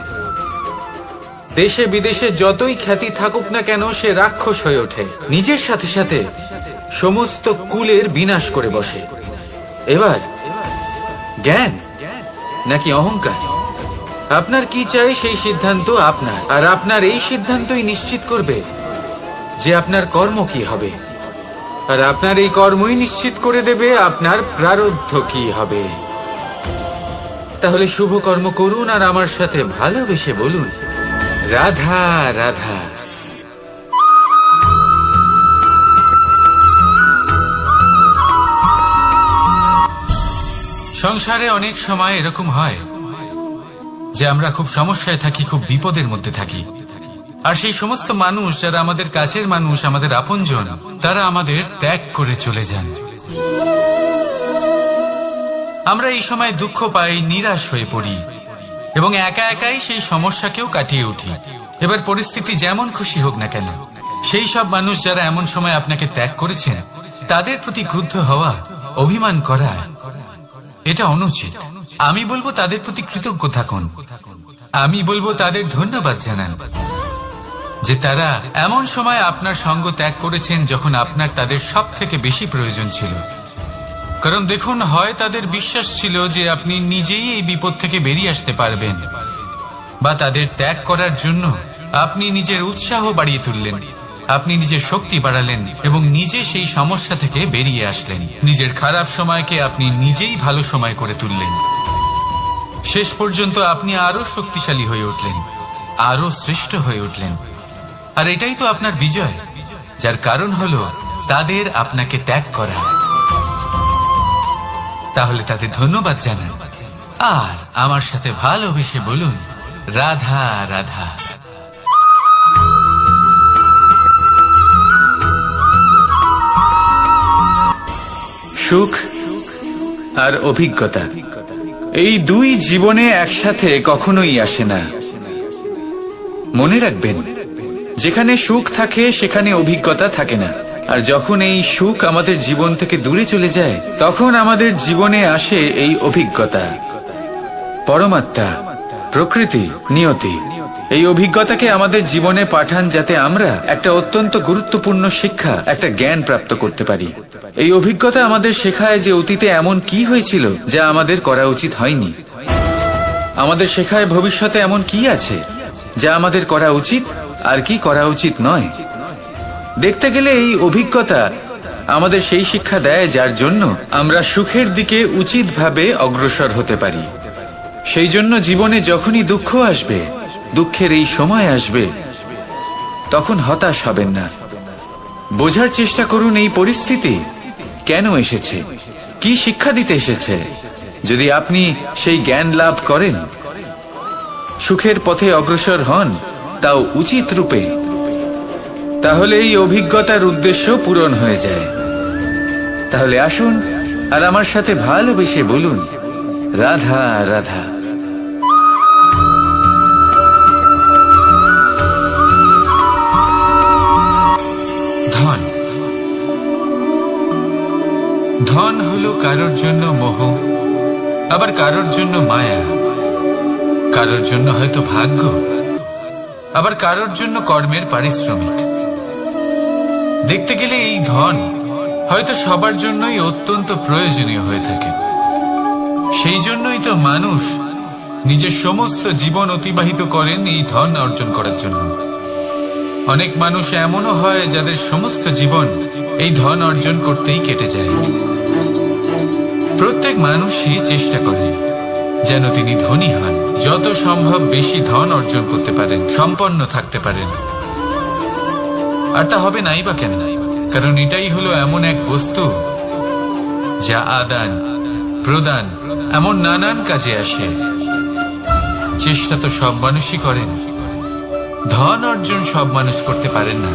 দেশে বিদেশে যতই খ্যাতি থাকুক না কেন, সে রাক্ষস হয়ে ওঠে, নিজের সাথে সাথে সমস্ত কুলের বিনাশ করে বসে। এবার জ্ঞান নাকি অহংকার, আপনার কি চাই সেই সিদ্ধান্ত আপনার, আর আপনার এই সিদ্ধান্তই নিশ্চিত করবে যে আপনার কর্ম কি হবে, আর আপনার এই কর্মই নিশ্চিত করে দেবে আপনার প্রারব্ধ কি হবে। তাহলে শুভ কর্ম করুন আর আমার সাথে ভালোবেসে বলুন রাধা রাধা। সংসারে অনেক সময় এরকম হয় যে আমরা খুব সমস্যায় থাকি, খুব বিপদের মধ্যে থাকি, আর সেই সমস্ত মানুষ যারা আমাদের কাছের মানুষ, আমাদের আপনজন, তারা আমাদের ত্যাগ করে চলে যান। আমরা এই সময় দুঃখ পাই, নিরাশ হয়ে পড়ি এবং একা একাই সেই সমস্যাকেও কাটিয়ে উঠি। এবার পরিস্থিতি যেমন খুশি হোক না কেন, সেই সব মানুষ যারা এমন সময় আপনাকে ত্যাগ করেছেন, তাদের প্রতি ক্রুদ্ধ হওয়া, অভিমান করা, এটা অনুচিত। আমি বলবো তাদের প্রতি কৃতজ্ঞ থাকুন। আমি বলবো তাদের ধন্যবাদ জানান যে তারা এমন সময় আপনার সঙ্গ ত্যাগ করেছেন যখন আপনার তাদের সব থেকে বেশি প্রয়োজন ছিল। কারণ দেখুন, হয় তাদের বিশ্বাস ছিল যে আপনি নিজেই এই বিপদ থেকে বেরিয়ে আসতে পারবেন, বা তাদের ত্যাগ করার জন্য আপনি নিজের উৎসাহ বাড়িয়ে তুললেন, আপনি নিজের শক্তি বাড়ালেন এবং নিজে সেই সমস্যা থেকে বেরিয়ে আসলেন। নিজের খারাপ সময়কে আপনি নিজেই ভালো সময় করে তুললেন। শেষ পর্যন্ত আপনি আরো শক্তিশালী হয়ে উঠলেন, আরো শ্রেষ্ঠ হয়ে উঠলেন। আর এটাই তো আপনার বিজয়, যার কারণ হলো তাদের আপনাকে ত্যাগ করা। তাহলে তাদের ধন্যবাদ জানান আর আমার সাথে ভালোবেসে বলুন রাধা রাধা। সুখ আর অভিজ্ঞতা, এই দুই জীবনে একসাথে কখনোই আসে না। মনে রাখবেন, যেখানে সুখ থাকে সেখানে অভিজ্ঞতা থাকে না। আর যখন এই সুখ আমাদের জীবন থেকে দূরে চলে যায়, তখন আমাদের জীবনে আসে এই অভিজ্ঞতা। পরমাত্মা, প্রকৃতি, নিয়তি এই অভিজ্ঞতাকে আমাদের জীবনে পাঠান, যাতে আমরা একটা অত্যন্ত গুরুত্বপূর্ণ শিক্ষা, একটা জ্ঞান প্রাপ্ত করতে পারি। এই অভিজ্ঞতা আমাদের শেখায় যে অতীতে এমন কি হয়েছিল যা আমাদের করা উচিত হয়নি। আমাদের শেখায় ভবিষ্যতে এমন কি আছে যা আমাদের করা উচিত আর কি করা উচিত নয়। দেখতে গেলে এই অভিজ্ঞতা আমাদের সেই শিক্ষা দেয় যার জন্য আমরা সুখের দিকে উচিতভাবে অগ্রসর হতে পারি। সেই জন্য জীবনে যখনই দুঃখ আসবে, দুঃখের এই সময় আসবে, তখন হতাশ হবেন না। বোঝার চেষ্টা করুন এই পরিস্থিতি কেন এসেছে, কি শিক্ষা দিতে এসেছে। যদি আপনি সেই জ্ঞান লাভ করেন, সুখের পথে অগ্রসর হন, তাও উচিত রূপে, তাহলে এই অভিজ্ঞতার উদ্দেশ্য পূরণ হয়ে যায়। তাহলে আসুন আর আমার সাথে ভালোবেসে বলুন, রাধা রাধা। ধন, ধন হলো কারোর জন্য মোহ, আবার কারোর জন্য মায়া, কারোর জন্য হয়তো ভাগ্য, আবার কারোর জন্য কর্মের পারিশ্রমিক। দেখতে গেলে এই ধন হয়তো সবার জন্যই অত্যন্ত প্রয়োজনীয় হয়ে থাকে। সেই জন্যই তো মানুষ নিজের সমস্ত জীবন অতিবাহিত করেন এই ধন অর্জন করার জন্য। অনেক মানুষ এমনও হয় যাদের সমস্ত জীবন এই ধন অর্জন করতেই কেটে যায়। প্রত্যেক মানুষই চেষ্টা করে যেন তিনি ধনী হন, যত সম্ভব বেশি ধন অর্জন করতে পারেন, সম্পন্ন থাকতে পারেন। আর তা হবে নাই বা কেন? কারণ এটাই হলো এমন এক বস্তু যা আদান প্রদান এমন নানান কাজে আসে। চেষ্টা তো সব মানুষই করেন, ধন অর্জন সব মানুষ করতে পারেন না।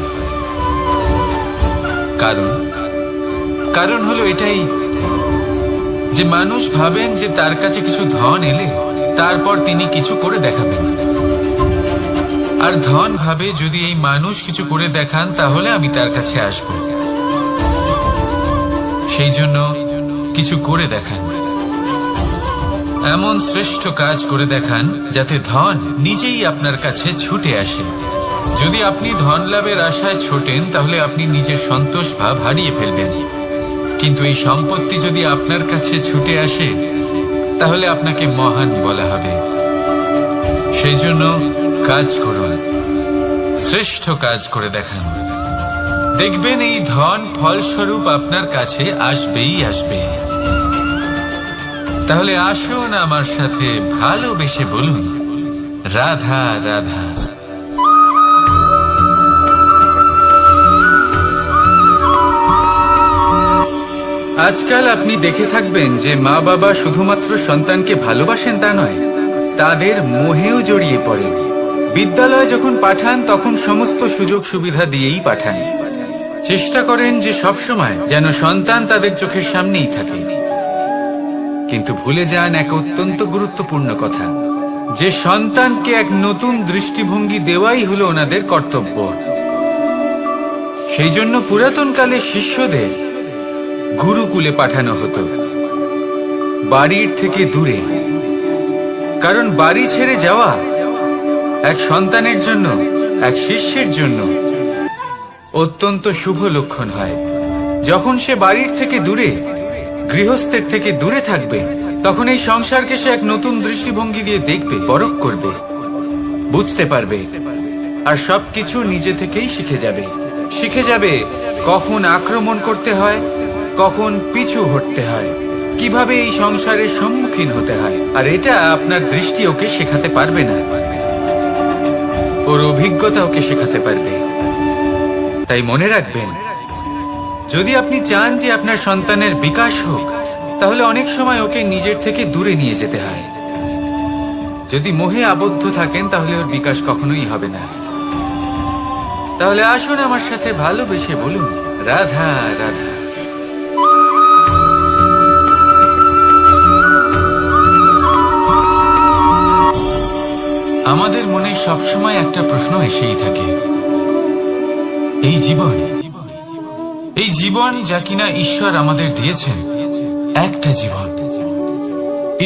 কারণ হলো এটাই যে মানুষ ভাবেন যে তার কাছে কিছু ধন এলে তারপর তিনি কিছু করে দেখাবেন, আর ধন ভাবে যদি এই মানুষ কিছু করে দেখান তাহলে আমি তার কাছে আসব। সেই জন্য কিছু করে দেখান, এমন শ্রেষ্ঠ কাজ করে দেখান যাতে ধন নিজেই আপনার কাছে ছুটে আসে। যদি আপনি ধন লাভের আশায় ছোটেন তাহলে আপনি নিজের সন্তোষ ভাব হারিয়ে ফেলবেন। কিন্তু এই সম্পত্তি যদি আপনার কাছে ছুটে আসে তাহলে আপনাকে মহান বলা হবে। সেই জন্য কাজ করুন, শ্রেষ্ঠ কাজ করে দেখান, দেখবেন এই ধন ফলস্বরূপ আপনার কাছে আসবেই আসবে। তাহলে আসুন আমার সাথে ভালোবেসে বলুন, রাধা রাধা। আজকাল আপনি দেখে থাকবেন যে মা বাবা শুধুমাত্র সন্তানকে ভালোবাসেন তা নয়, তাদের মোহেও জড়িয়ে পড়েন। বিদ্যালয়ে যখন পাঠান তখন সমস্ত সুযোগ সুবিধা দিয়েই পাঠান। চেষ্টা করেন যে সবসময় যেন সন্তান তাদের চোখের সামনেই থাকে। কিন্তু ভুলে যান এক অত্যন্ত গুরুত্বপূর্ণ কথা, যে সন্তানকে এক নতুন দৃষ্টিভঙ্গি দেওয়াই হলো ওনাদের কর্তব্য। সেই জন্য পুরাতন কালে শিষ্যদের গুরুকুলে পাঠানো হতো, বাড়ির থেকে দূরে। কারণ বাড়ি ছেড়ে যাওয়া এক সন্তানের জন্য, এক শিষ্যের জন্য অত্যন্ত শুভ লক্ষণ হয়। যখন সে বাড়ির থেকে দূরে, গৃহস্থের থেকে দূরে থাকবে, তখন এই সংসারকে সে এক নতুন দৃষ্টিভঙ্গি দিয়ে দেখবে, পরখ করবে, বুঝতে পারবে, আর সবকিছু নিজে থেকেই শিখে যাবে কখন আক্রমণ করতে হয়, কখন পিছু হটতে হয়, কিভাবে এই সংসারের সম্মুখীন হতে হয়। আর এটা আপনার দৃষ্টি ওকে শেখাতে পারবে না, ওর অভিজ্ঞতা ওকে শেখাতে পারবে। তাই মনে রাখবেন, যদি আপনি চান যে আপনার সন্তানের বিকাশ হোক, তাহলে অনেক সময় ওকে নিজের থেকে দূরে নিয়ে যেতে হয়। যদি মোহে আবদ্ধ থাকেন তাহলে ওর বিকাশ কখনোই হবে না। তাহলে আসুন আমার সাথে ভালোবেসে বলুন, রাধা রাধা। আমাদের মনে সবসময় একটা প্রশ্ন এসেই থাকে, এই জীবন যা কিনা ঈশ্বর আমাদের দিয়েছেন, একটা জীবন।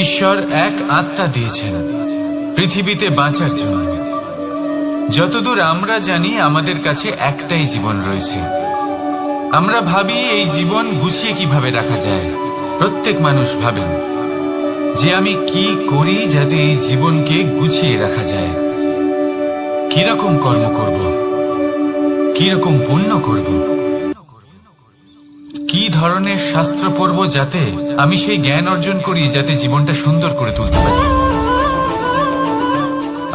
ঈশ্বর এক আত্মা দিয়েছেন পৃথিবীতে বাঁচার জন্য। যতদূর আমরা জানি আমাদের কাছে একটাই জীবন রয়েছে। আমরা ভাবি এই জীবন গুছিয়ে কিভাবে রাখা যায়। প্রত্যেক মানুষ ভাবেন যে আমি কি করি যাতে এই জীবনকে গুছিয়ে রাখা যায়, কিরকম কর্ম করব, কিরকম পুণ্য করব, কি ধরনের শাস্ত্র পড়ব যাতে আমি সেই জ্ঞান অর্জন করি যাতে জীবনটা সুন্দর করে তুলতে পারি।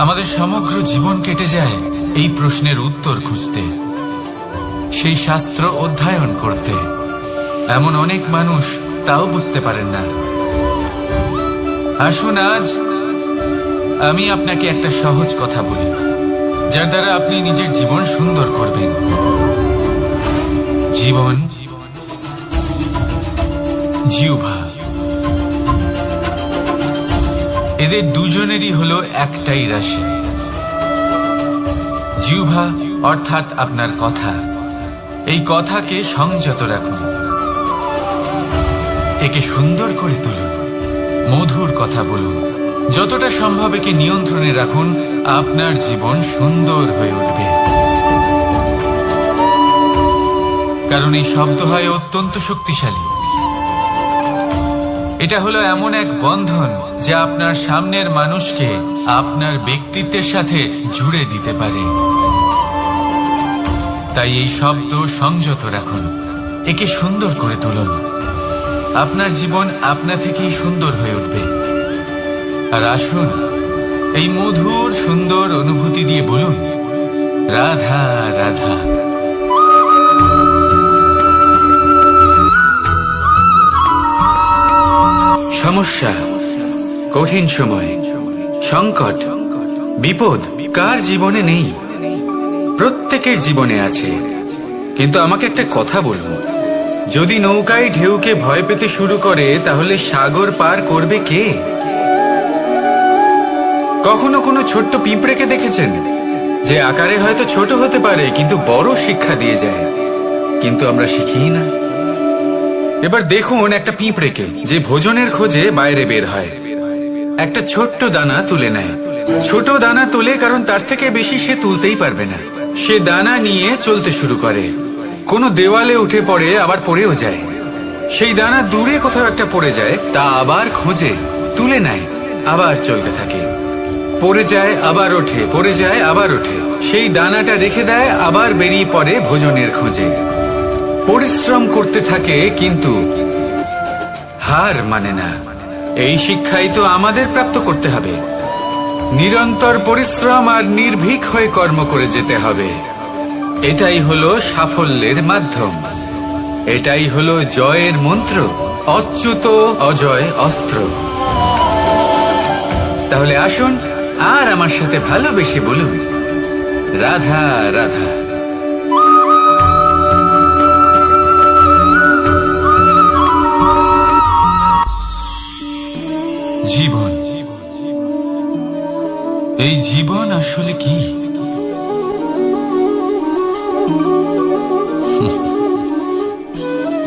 আমাদের সমগ্র জীবন কেটে যায় এই প্রশ্নের উত্তর খুঁজতে, সেই শাস্ত্র অধ্যয়ন করতে। এমন অনেক মানুষ তাও বুঝতে পারেন না। আসুন আজ আমি আপনাকে একটা সহজ কথা বলি, যার দ্বারা আপনি নিজের জীবন সুন্দর করবেন। জীবন, জিহ্বা, এদের দুজনেরই হলো একটাই রাশি। জিহ্বা অর্থাৎ আপনার কথা, এই কথাকে সংযত রাখুন, একে সুন্দর করে তুলুন, মধুর কথা বলুন, যতটা সম্ভব একে নিয়ন্ত্রণে রাখুন। আপনার জীবন সুন্দর হয়ে উঠবে। কারণ এই শব্দ হয় অত্যন্ত শক্তিশালী। এটা হলো এমন এক বন্ধন যা আপনার সামনের মানুষকে আপনার ব্যক্তিত্বের সাথে জুড়ে দিতে পারে। তাই এই শব্দ সংযত রাখুন, একে সুন্দর করে তুলুন। আপনার জীবন আপনা থেকেই সুন্দর হয়ে উঠবে। আর আসুন এই মধুর সুন্দর অনুভূতি দিয়ে বলুন, রাধা রাধা। সমস্যা, কঠিন সময়, সংকট, বিপদ কার জীবনে নেই? প্রত্যেকের জীবনে আছে। কিন্তু আমাকে একটা কথা বলুন, যদি নৌকায় ঢেউকে ভয় পেতে শুরু করে, তাহলে সাগর পার করবে কে? কখনো কোনো ছোট্ট পিঁপড়েকে দেখেছেন, যে আকারে হয়তো ছোট হতে পারে কিন্তু বড় শিক্ষা দিয়ে যায়? কিন্তু আমরা শিখিই না। এবার দেখুন একটা পিঁপড়েকে, যে ভোজনের খোঁজে বাইরে বের হয়, একটা ছোট্ট দানা তুলে নেয়। ছোট দানা তোলে কারণ তার থেকে বেশি সে তুলতেই পারবে না। সে দানা নিয়ে চলতে শুরু করে, কোনো দেওয়ালে উঠে পড়ে, আবার পড়েও যায়। সেই দানা দূরে কোথাও একটা পড়ে যায়, তা আবার খোঁজে, তুলে নেয়, আবার চলতে থাকে। পড়ে যায়, আবার ওঠে, পড়ে যায়, আবার ওঠে। সেই দানাটা রেখে দেয়, আবার বেরিয়ে পড়ে ভোজনের খোঁজে। পরিশ্রম করতে থাকে কিন্তু হার মানে না। এই শিক্ষাই তো আমাদের প্রাপ্ত করতে হবে। নিরন্তর পরিশ্রম আর নির্ভীক হয়ে কর্ম করে যেতে হবে। এটাই হলো সাফল্যের মাধ্যম, এটাই হলো জয়ের মন্ত্র, অচ্যুত অজয় অস্ত্র। তাহলে আসুন আর আমার সাথে ভালোবেসে বলুন, রাধা রাধা। জীবন, এই জীবন আসলে কি?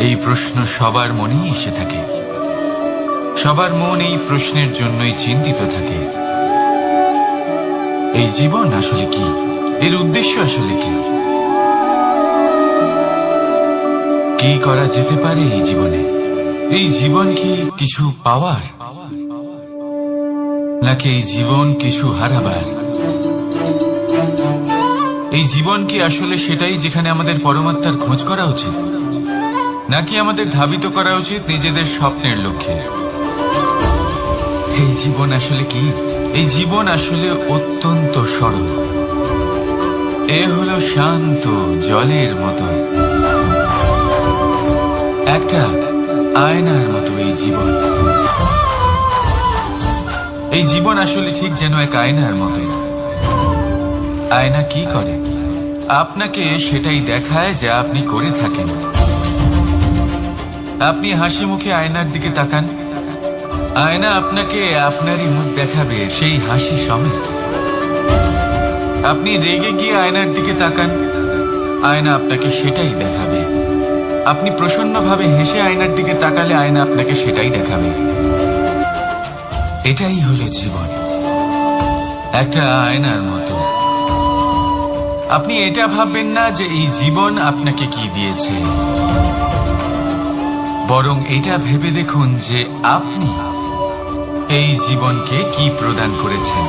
এই প্রশ্ন সবার মনেই এসে থাকে। সবার মন এই প্রশ্নের জন্যই চিন্তিত থাকে। এই জীবন আসলে কি? এর উদ্দেশ্য আসলে কি? কি করা যেতে পারে এই জীবনে? এই জীবন কি কিছু পাওয়ার, নাকি এই জীবন কিছু হারাবার? এই জীবন কি আসলে সেটাই যেখানে আমাদের পরমাত্মার খোঁজ করা উচিত, নাকি আমাদের ধাবিত করা উচিত নিজেদের স্বপ্নের লক্ষ্যে? এই জীবন আসলে কি? এই জীবন আসলে অত্যন্ত সরল। এ হলো শান্ত জলের মতো, একটা আয়নার মতো এই জীবন। এই জীবন আসলে ঠিক যেন এক আয়নার মতো। আয়না কি করে? আপনাকে সেটাই দেখায় যা আপনি করে থাকেন। আপনি হাসি মুখে আয়নার দিকে তাকান, আয়না আপনাকে আপনারই মুখ দেখাবে সেই হাসি সমেত। আপনি রেগে গিয়ে আয়নার দিকে তাকান, আয়না আপনাকে সেটাই দেখাবে। আপনি প্রসন্নভাবে হেসে আয়নার দিকে তাকালে আয়না আপনাকে সেটাই দেখাবে। এটাই হলো জীবন, একটা আয়নার মতো। আপনি এটা ভাববেন না যে এই জীবন আপনাকে কি দিয়েছে, বরং এটা ভেবে দেখুন যে আপনি এই জীবনকে কি প্রদান করেছেন।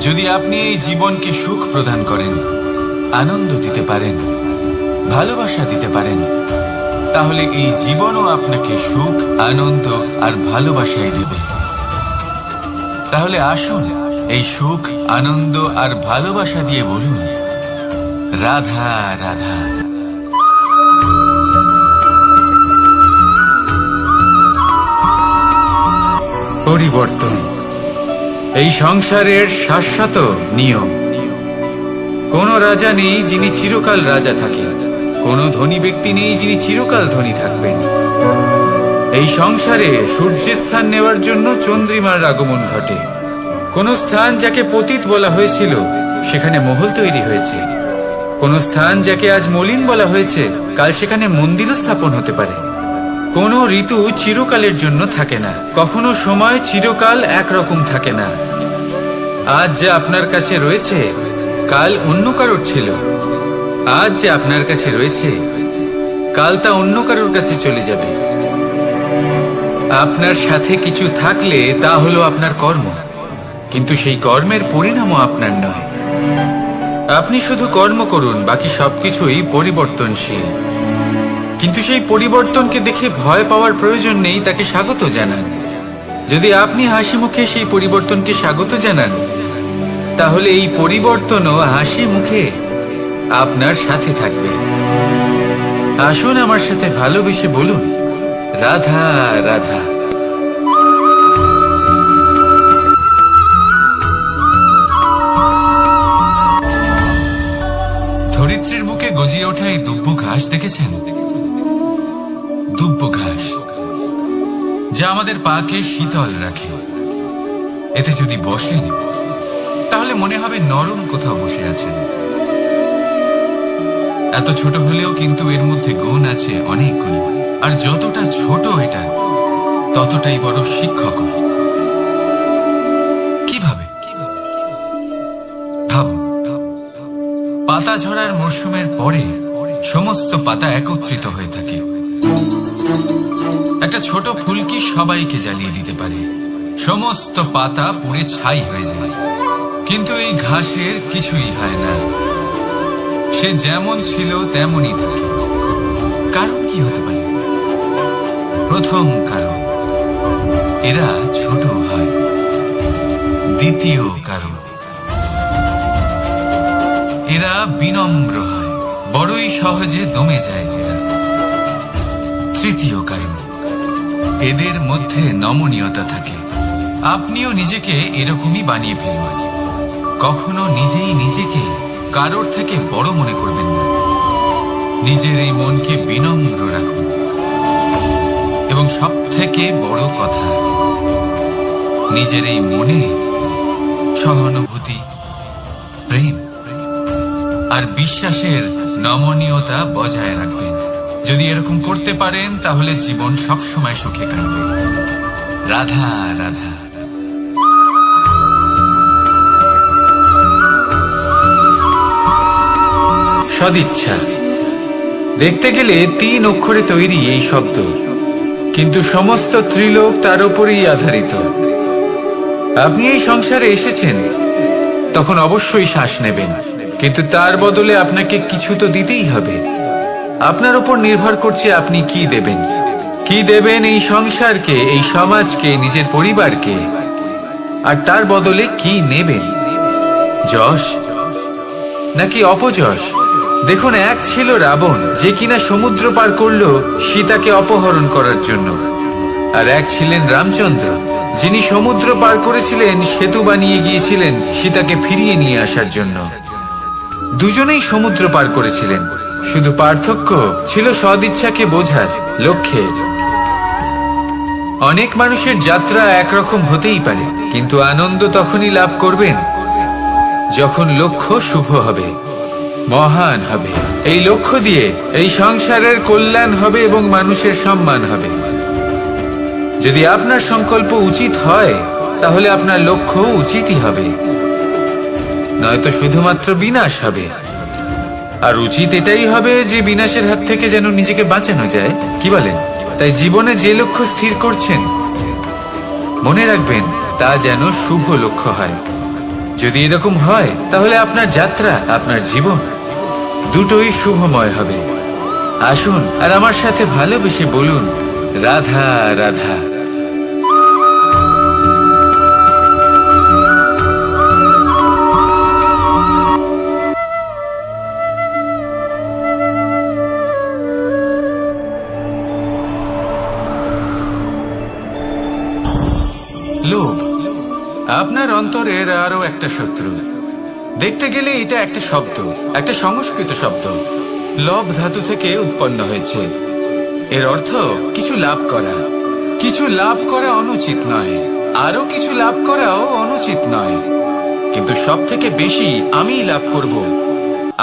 যদি আপনি এই জীবনকে সুখ প্রদান করেন, আনন্দ দিতে পারেন, ভালোবাসা দিতে পারেন, তাহলে এই জীবনও আপনাকে সুখ, আনন্দ আর ভালোবাসাই দেবে। তাহলে আসুন এই সুখ, আনন্দ আর ভালোবাসা দিয়ে বলুন, রাধা রাধা। পরিবর্তন এই সংসারের শাশ্বত নিয়ম। কোন রাজা নেই যিনি চিরকাল রাজা থাকেন, কোন ধনী ব্যক্তি নেই যিনি চিরকাল ধনী থাকবেন। এই সংসারে সূর্যের স্থান নেওয়ার জন্য চন্দ্রিমার আগমন ঘটে। কোন স্থান যাকে পতিত বলা হয়েছিল সেখানে মহল তৈরি হয়েছে। কোন স্থান যাকে আজ মলিন বলা হয়েছে কাল সেখানে মন্দিরও স্থাপন হতে পারে। কোন ঋতু চিরকালের জন্য থাকে না, কখনো সময় চিরকাল একরকম থাকে না। আজ যা আপনার কাছে রয়েছে কাল অন্য কারোর ছিল, আজ যে আপনার কাছে রয়েছে কাল তা অন্য কারোর কাছে চলে যাবে। আপনার সাথে কিছু থাকলে তা হলো আপনার কর্ম, কিন্তু সেই কর্মের পরিণামও আপনার নয়। আপনি শুধু কর্ম করুন, বাকি সবকিছুই পরিবর্তনশীল। কিন্তু সেই পরিবর্তনকে দেখে ভয় পাওয়ার প্রয়োজন নেই, তাকে স্বাগত জানান। যদি আপনি হাসি মুখে সেই পরিবর্তনকে স্বাগত জানান, তাহলে এই পরিবর্তনও হাসি মুখে আপনার সাথে থাকবে। আসুন আমার সাথে ভালোবেসে বলুন, রাধা রাধা। ধরিত্রীর বুকে গজিয়ে ওঠা এই দুব্য ঘাস দেখেছেন? দুব্য ঘাস যা আমাদের পাকে শীতল রাখে। এতে যদি বসেন তাহলে মনে হবে নরম কোথাও বসে আছেন। এত ছোট হলেও কিন্তু এর মধ্যে গুণ আছে অনেকগুলো, আর যতটা ছোট এটা ততটাই বড় শিক্ষক। কিভাবে? ভাবুন, পাতা ঝরার মরশুমের পরে সমস্ত পাতা একত্রিত হয়ে থাকে। একটা ছোট ফুলকি সবাইকে জ্বালিয়ে দিতে পারে, সমস্ত পাতা পুড়ে ছাই হয়ে যায়। কিন্তু এই ঘাসের কিছুই হয় না, সে যেমন ছিল তেমনই থাকে। কারণ কি হতে পারে? প্রথম কারণ, এরা ছোট হয়। দ্বিতীয় কারণ, এরা বিনম্র হয়, বড়ই সহজে দমে যায় এরা। তৃতীয় কারণ, এদের মধ্যে নমনীয়তা থাকে। আপনিও নিজেকে এরকমই বানিয়ে ফেলবেন। কখনো নিজেই নিজেকে কারোর থেকে বড় মনে করবেন না। নিজের এই মনকে বিনম্র রাখুন। এবং সব থেকে বড় কথা, নিজের এই মনে সহানুভূতি, প্রেম আর বিশ্বাসের নমনীয়তা বজায় রাখবেন। যদি এরকম করতে পারেন তাহলে জীবন সবসময় সুখে কাটবে। রাধা রাধা। সদিচ্ছা দেখতে গেলে 3 অক্ষরে তৈরি এই শব্দ, কিন্তু সমস্ত ত্রিলোক তার উপরেই আধারিত। আপনি এই সংসারে এসেছেন, তখন অবশ্যই শ্বাস নেবেন, কিন্তু তার বদলে আপনাকে কিছু তো দিতেই হবে। আপনার উপর নির্ভর করছে আপনি কি দেবেন। কি দেবেন এই সংসারকে, এই সমাজকে, নিজের পরিবারকে, আর তার বদলে কি নেবেন? যশ নাকি অপযশ? দেখুন, এক ছিল রাবণ, যে কিনা সমুদ্র পার করল সীতাকে অপহরণ করার জন্য, আর এক ছিলেন রামচন্দ্র, যিনি সমুদ্র পার করেছিলেন, সেতু বানিয়ে গিয়েছিলেন সীতাকে ফিরিয়ে নিয়ে আসার জন্য। দুজনেই সমুদ্র পার করেছিলেন, শুধু পার্থক্য ছিল সদিচ্ছাকে বোঝার লক্ষ্যের। অনেক মানুষের যাত্রা একরকম হতেই পারে, কিন্তু আনন্দ তখনই লাভ করবেন যখন লক্ষ্য শুভ হবে, মহান হবে। এই লক্ষ্য দিয়ে এই সংসারের কল্যাণ হবে এবং মানুষের সম্মান হবে। যদি আপনার সংকল্প উচিত হয়, তাহলে আপনার লক্ষ্য উচিতই হবে, নয়তো শুধুমাত্র বিনাশ হবে। আর উচিত এটাই হবে যে বিনাশের হাত থেকে যেন নিজেকে বাঁচানো যায়, কি বলেন? তাই জীবনে যে লক্ষ্য স্থির করছেন, মনে রাখবেন তা যেন শুভ লক্ষ্য হয়। যদি এরকম হয়, তাহলে আপনার যাত্রা, আপনার জীবন দুটোই শুভময় হবে। আসুন আর আমার সাথে ভালোবেসে বলুন, রাধা রাধা। লোভ আপনার অন্তরের আরো একটা শত্রু। দেখতে গেলে এটা একটা শব্দ, একটা সংস্কৃত শব্দ, লব ধাতু থেকে উৎপন্ন হয়েছে। এর অর্থ কিছু লাভ করা। কিছু লাভ করা অনুচিত নয়, আরো কিছু লাভ করাও অনুচিত নয়, কিন্তু সব থেকে বেশি আমি লাভ করব,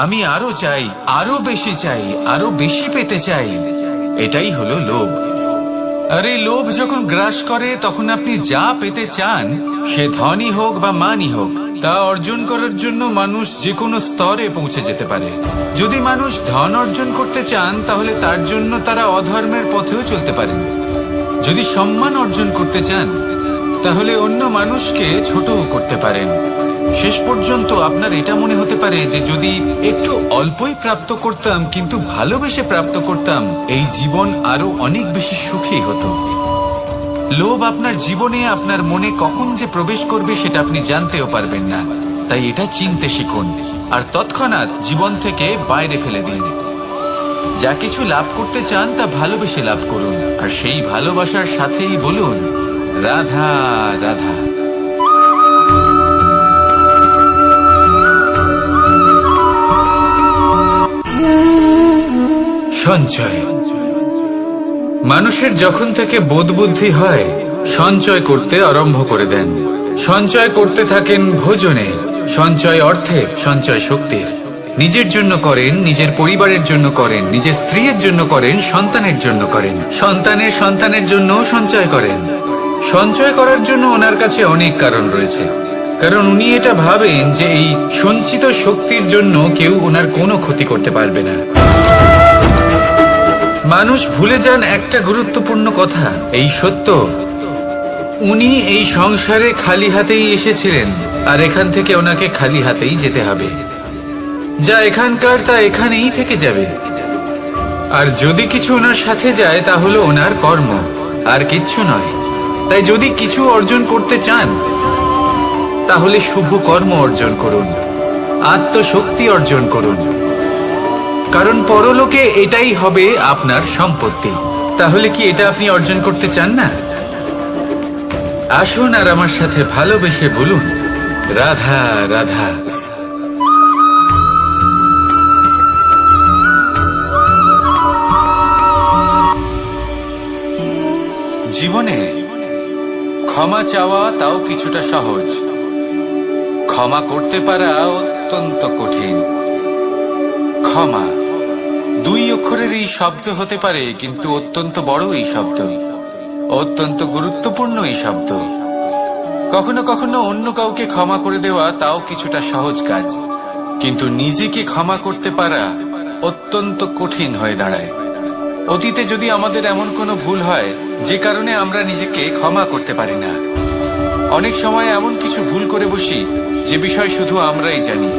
আমি আরো চাই, আরো বেশি চাই, আরো বেশি পেতে চাই, এটাই হলো লোভ। আর এই লোভ যখন গ্রাস করে তখন আপনি যা পেতে চান, সে ধনই হোক বা মানই হোক, তা অর্জন করার জন্য মানুষ যে কোনো স্তরে পৌঁছে যেতে পারে। যদি মানুষ ধন অর্জন করতে চান তাহলে তার জন্য তারা অধর্মের পথেও চলতে পারেন। যদি সম্মান অর্জন করতে চান তাহলে অন্য মানুষকে ছোটও করতে পারেন। শেষ পর্যন্ত আপনার এটা মনে হতে পারে যে যদি একটু অল্পই প্রাপ্ত করতাম, কিন্তু ভালোবেসে প্রাপ্ত করতাম, এই জীবন আরো অনেক বেশি সুখী হতো। লোভ আপনার জীবনে, আপনার মনে কখন যে প্রবেশ করবে সেটা আপনি জানতেও পারবেন না। তাই এটা চিনতে শিখুন আর তৎক্ষণাৎ জীবন থেকে বাইরে ফেলে দিন। যা কিছু লাভ করতে চান তা ভালোবেসে লাভ করুন, আর সেই ভালোবাসার সাথেই বলুন রাধা রাধা। সঞ্চয়। মানুষের যখন থেকে বোধ বুদ্ধি হয় সঞ্চয় করতে আরম্ভ করে দেন। সঞ্চয় করতে থাকেন ভোজনে, সঞ্চয় অর্থে, সঞ্চয় শক্তির। নিজের জন্য করেন, নিজের পরিবারের জন্য করেন, নিজের স্ত্রীর জন্য করেন, সন্তানের জন্য করেন, সন্তানের সন্তানের জন্য সঞ্চয় করেন। সঞ্চয় করার জন্য ওনার কাছে অনেক কারণ রয়েছে, কারণ উনি এটা ভাবেন যে এই সঞ্চিত শক্তির জন্য কেউ ওনার কোনো ক্ষতি করতে পারবে না। মানুষ ভুলে যান একটা গুরুত্বপূর্ণ কথা, এই সত্য, উনি এই সংসারে খালি হাতেই এসেছিলেন আর এখান থেকে ওনাকে খালি হাতেই যেতে হবে। যা এখানকার তা এখানেই থেকে যাবে। আর যদি কিছু ওনার সাথে যায় তা হলো ওনার কর্ম, আর কিচ্ছু নয়। তাই যদি কিছু অর্জন করতে চান তাহলে শুভ কর্ম অর্জন করুন, আত্মশক্তি অর্জন করুন, কারণ পরলোকে এটাই হবে আপনার সম্পত্তি। তাহলে কি এটা আপনি অর্জন করতে চান না? আসুন আর আমার সাথে ভালোবেসে বলুন রাধা রাধা। জীবনে ক্ষমা চাওয়া তাও কিছুটা সহজ, ক্ষমা করতে পারা অত্যন্ত কঠিন। ক্ষমা দুই অক্ষরের এই শব্দ হতে পারে, কিন্তু অত্যন্ত বড় এই শব্দ, অত্যন্ত গুরুত্বপূর্ণ এই শব্দ। কখনো কখনো অন্য কাউকে ক্ষমা করে দেওয়া তাও কিছুটা সহজ কাজ, কিন্তু নিজেকে ক্ষমা করতে পারা অত্যন্ত কঠিন হয়ে দাঁড়ায়। অতীতে যদি আমাদের এমন কোনো ভুল হয় যে কারণে আমরা নিজেকে ক্ষমা করতে পারি না, অনেক সময় এমন কিছু ভুল করে বসি যে বিষয় শুধু আমরাই জানি,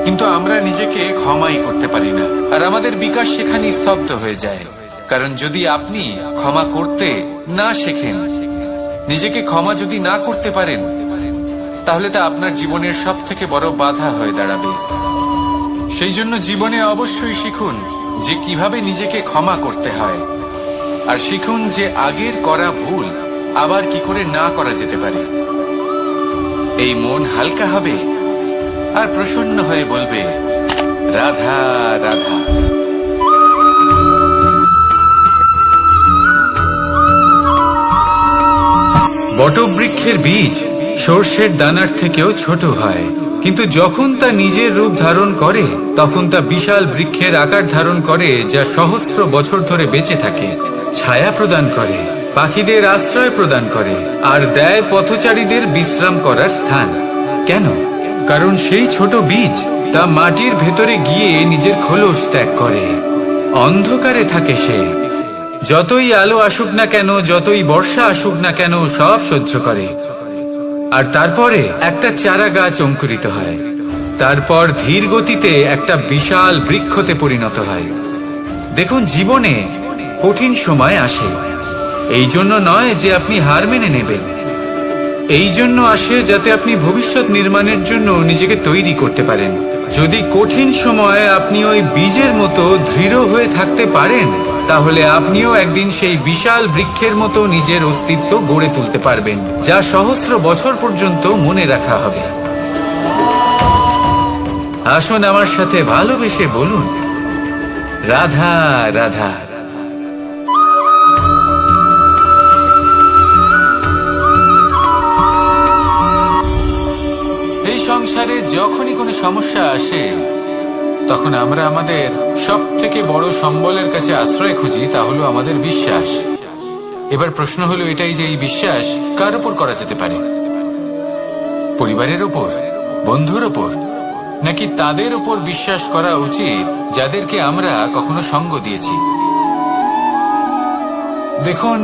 কিন্তু আমরা নিজেকে ক্ষমাই করতে পারি না। আর আমাদের বিকাশ সেখানে স্তব্ধ হয়ে যায়। কারণ যদি আপনি ক্ষমা করতে না শেখেন, নিজেকে ক্ষমা যদি না করতে পারেন, তাহলে তা আপনার জীবনের সব থেকে বড় বাধা হয়ে দাঁড়াবে। সেই জন্য জীবনে অবশ্যই শিখুন যে কিভাবে নিজেকে ক্ষমা করতে হয়, আর শিখুন যে আগের করা ভুল আবার কি করে না করা যেতে পারে। এই মন হালকা হবে আর প্রসন্ন হয়ে বলবে রাধা রাধা। বটবৃক্ষের বীজ সর্ষের দানার থেকেও ছোট হয়, কিন্তু যখন তা নিজের রূপ ধারণ করে তখন তা বিশাল বৃক্ষের আকার ধারণ করে, যা সহস্র বছর ধরে বেঁচে থাকে, ছায়া প্রদান করে, পাখিদের আশ্রয় প্রদান করে, আর দেয় পথচারীদের বিশ্রাম করার স্থান। কেন? কারণ সেই ছোট বীজ তা মাটির ভেতরে গিয়ে নিজের খোলস ত্যাগ করে। অন্ধকারে থাকে সে, যতই আলো আসুক না কেন, যতই বর্ষা আসুক না কেন, সব সহ্য করে। আর তারপরে একটা চারা গাছ অঙ্কুরিত হয়, তারপর ধীর গতিতে একটা বিশাল বৃক্ষতে পরিণত হয়। দেখুন, জীবনে কঠিন সময় আসে, এই জন্য নয় যে আপনি হার মেনে নেবেন, এই জন্য আসে যাতে আপনি ভবিষ্যৎ নির্মাণের জন্য নিজেকে তৈরি করতে পারেন। যদি কঠিন সময়ে আপনি ওই বীজের মতো দৃঢ় হয়ে থাকতে পারেন, তাহলে আপনিও একদিন সেই বিশাল বৃক্ষের মতো নিজের অস্তিত্ব গড়ে তুলতে পারবেন, যা সহস্র বছর পর্যন্ত মনে রাখা হবে। আসুন আমার সাথে ভালোবেসে বলুন, রাধা রাধা। এই সংসারে যখনই কোনো সমস্যা আসে, তখন আমরা আমাদের সব থেকে বড় সম্বলের কাছে আশ্রয় খুঁজি, তা হলো আমাদের বিশ্বাস। এবার প্রশ্ন হলো এটাই যে এই বিশ্বাস কার উপর করা যেতে পারে? পরিবারের উপর, বন্ধুর উপর, নাকি তাদের উপর বিশ্বাস করা উচিত যাদেরকে আমরা কখনো সঙ্গ দিয়েছি? দেখুন,